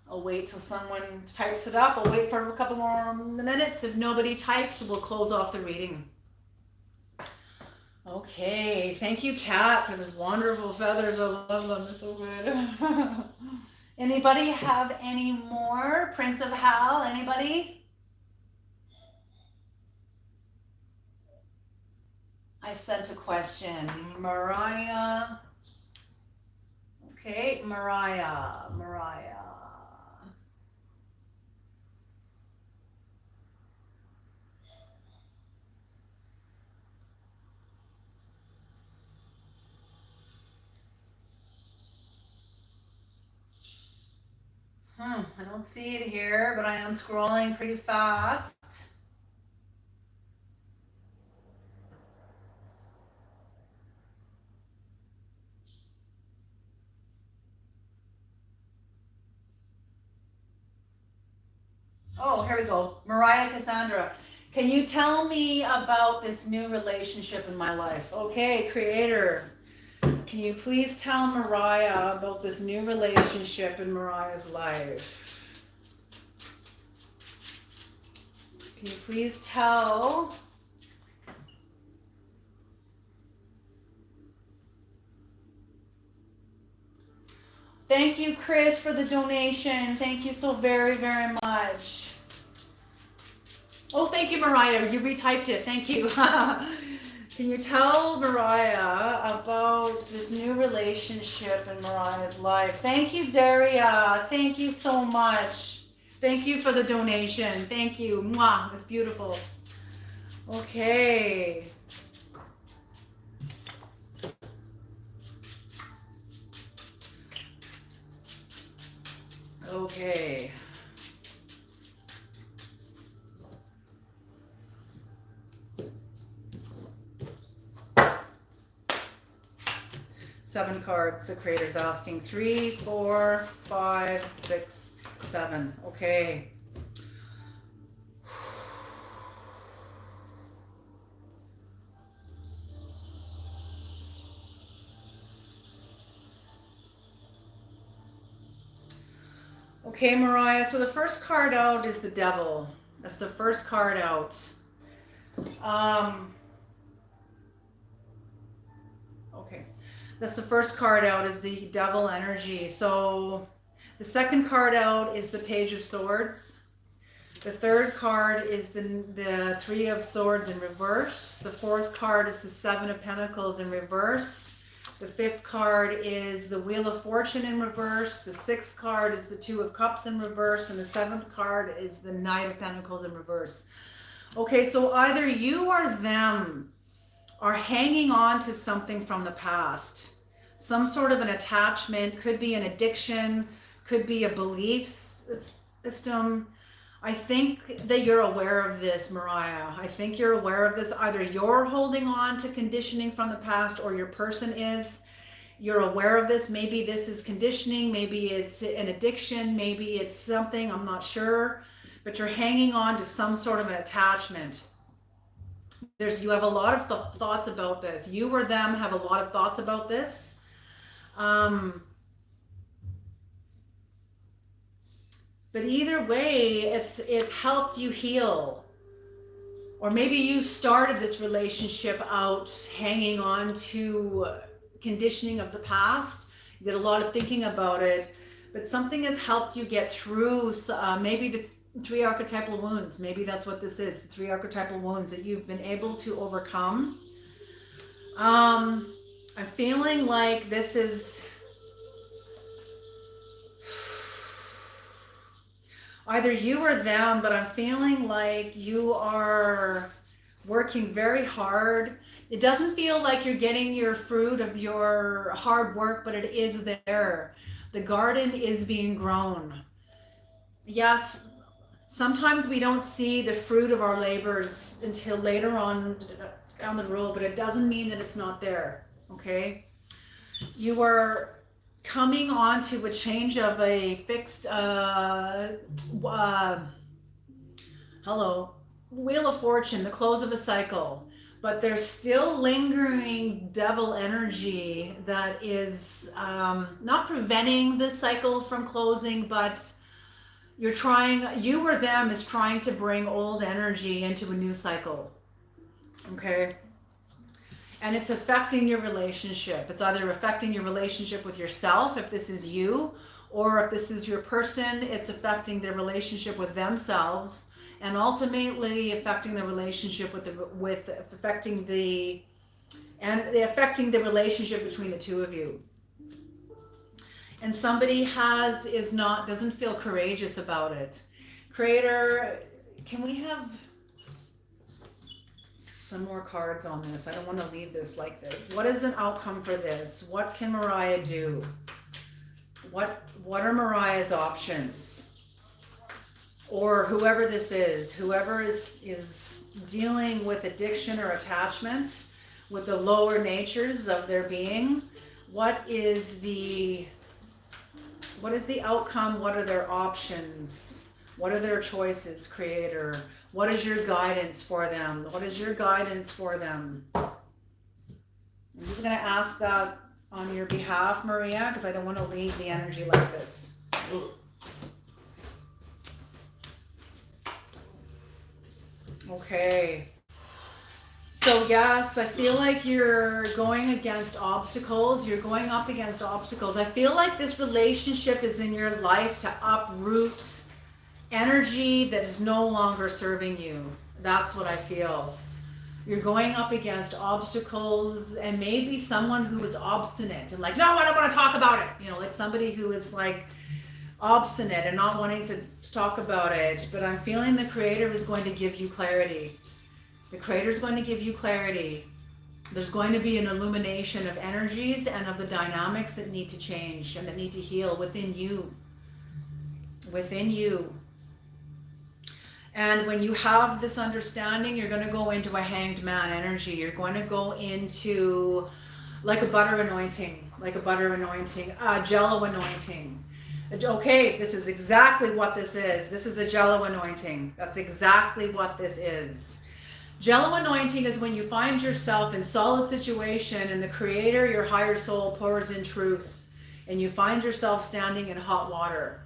I'll wait till someone types it up. I'll wait for a couple more minutes. If nobody types, we'll close off the reading. Okay, thank you, Kat, for this wonderful feathers. I love them. They're so good. Anybody have any more? Prince of Hal, anybody? I sent a question. Mariah. Okay, Mariah. I don't see it here, but I am scrolling pretty fast. Oh, here we go. Mariah Cassandra. Can you tell me about this new relationship in my life? Okay, Creator. Can you please tell Mariah about this new relationship in Mariah's life? Can you please tell? Thank you, Chris, for the donation. Thank you so very, very much. Oh, thank you, Mariah. You retyped it. Thank you. Can you tell Mariah about this new relationship in Mariah's life? Thank you, Daria. Thank you so much. Thank you for the donation. Thank you. Mwah. It's beautiful. Okay. Okay. Seven cards, the Creator's asking. 3, 4, 5, 6, 7. Okay. Okay, Mariah, so the first card out is the Devil. That's the first card out. Okay. That's the first card out is the Devil energy. So the second card out is the Page of Swords. The third card is the Three of Swords in reverse. The fourth card is the Seven of Pentacles in reverse. The fifth card is the Wheel of Fortune in reverse. The sixth card is the Two of Cups in reverse. And the seventh card is the Knight of Pentacles in reverse. Okay, so either you or them are hanging on to something from the past. Some sort of an attachment, could be an addiction, could be a belief system. I think that you're aware of this, Mariah. I think you're aware of this. Either you're holding on to conditioning from the past or your person is. You're aware of this. Maybe this is conditioning. Maybe it's an addiction. Maybe it's something. I'm not sure. But you're hanging on to some sort of an attachment. you have a lot of thoughts about this. You or them have a lot of thoughts about this. Um, but either way, it's helped you heal. Or maybe you started this relationship out hanging on to conditioning of the past. You did a lot of thinking about it, but something has helped you get through maybe the three archetypal wounds. Maybe that's what this is, the three archetypal wounds that you've been able to overcome. I'm feeling like this is either you or them, but I'm feeling like you are working very hard. It doesn't feel like you're getting your fruit of your hard work, but it is there. The garden is being grown. Yes, sometimes we don't see the fruit of our labors until later on down the road, but it doesn't mean that it's not there. Okay? You are coming on to a change of a fixed hello, Wheel of Fortune, the close of a cycle, but there's still lingering devil energy that is not preventing the cycle from closing, but you or them is trying to bring old energy into a new cycle. Okay? And it's affecting your relationship. It's either affecting your relationship with yourself, if this is you, or if this is your person, it's affecting their relationship with themselves, and ultimately affecting the relationship affecting the relationship between the two of you. And somebody doesn't feel courageous about it. Creator, can we have some more cards on this? I don't want to leave this like this. What is an outcome for this? What can Mariah do? What are Mariah's options? Or whoever this is, whoever is dealing with addiction or attachments, with the lower natures of their being, what is the outcome? What are their options? What are their choices, Creator? What is your guidance for them? What is your guidance for them? I'm just going to ask that on your behalf, Maria, because I don't want to leave the energy like this. Okay. So yes, I feel like you're going against obstacles. You're going up against obstacles. I feel like this relationship is in your life to uproot energy that is no longer serving you. That's what I feel. You're going up against obstacles, and maybe someone who is obstinate and like, no, I don't want to talk about it. Like somebody who is like obstinate and not wanting to talk about it. But I'm feeling the Creator is going to give you clarity. The Creator is going to give you clarity. There's going to be an illumination of energies and of the dynamics that need to change and that need to heal within you. Within you. And when you have this understanding, you're going to go into a hanged man energy. You're going to go into like a butter anointing, Jello anointing. Okay, this is exactly what this is. This is a Jello anointing. That's exactly what this is. Jello anointing is when you find yourself in solid situation and the Creator, your higher soul, pours in truth, and you find yourself standing in hot water.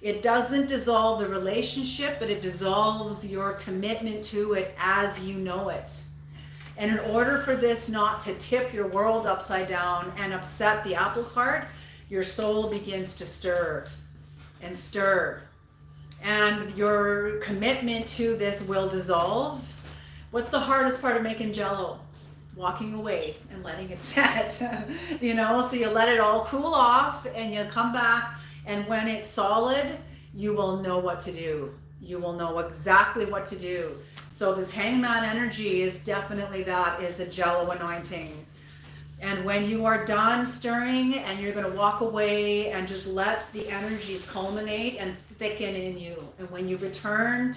It doesn't dissolve the relationship, but it dissolves your commitment to it as you know it. And in order for this not to tip your world upside down and upset the apple cart, your soul begins to stir and stir. And your commitment to this will dissolve. What's the hardest part of making Jello? Walking away and letting it set. So you let it all cool off and you come back. And when it's solid, you will know what to do. You will know exactly what to do. So this hangman energy is definitely is a Jello anointing. And when you are done stirring and you're going to walk away and just let the energies culminate and thicken in you. And when you return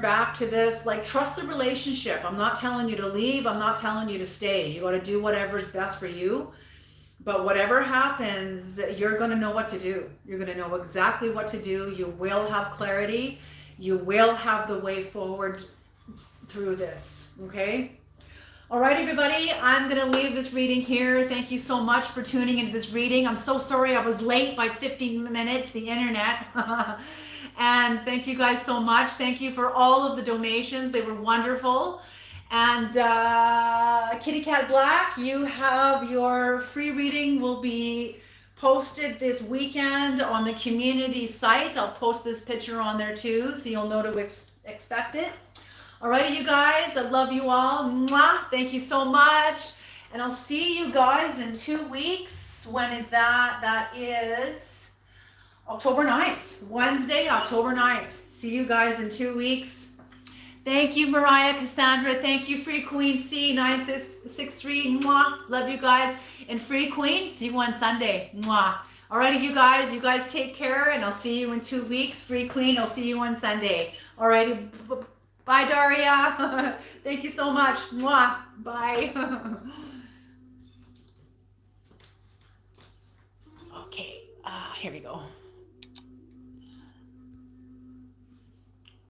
back to this, trust the relationship. I'm not telling you to leave. I'm not telling you to stay. You got to do whatever is best for you. But whatever happens, you're going to know what to do. You're going to know exactly what to do. You will have clarity. You will have the way forward through this, okay? All right, everybody, I'm going to leave this reading here. Thank you so much for tuning into this reading. I'm so sorry I was late by 15 minutes, the internet. And thank you guys so much. Thank you for all of the donations. They were wonderful. And Kitty Cat Black, you have your free reading will be posted this weekend on the community site. I'll post this picture on there too, so you'll know to expect it. Alrighty, you guys, I love you all. Mwah. Thank you so much. And I'll see you guys in 2 weeks. When is that? That is October 9th, Wednesday, October 9th. See you guys in 2 weeks. Thank you, Mariah, Cassandra. Thank you, Free Queen C9663. Mwah. Love you guys. And Free Queen, see you on Sunday. Mwah. Alrighty, you guys take care, and I'll see you in 2 weeks. Free Queen, I'll see you on Sunday. Alrighty. Bye, Daria. Thank you so much. Mwah. Bye. Okay, here we go.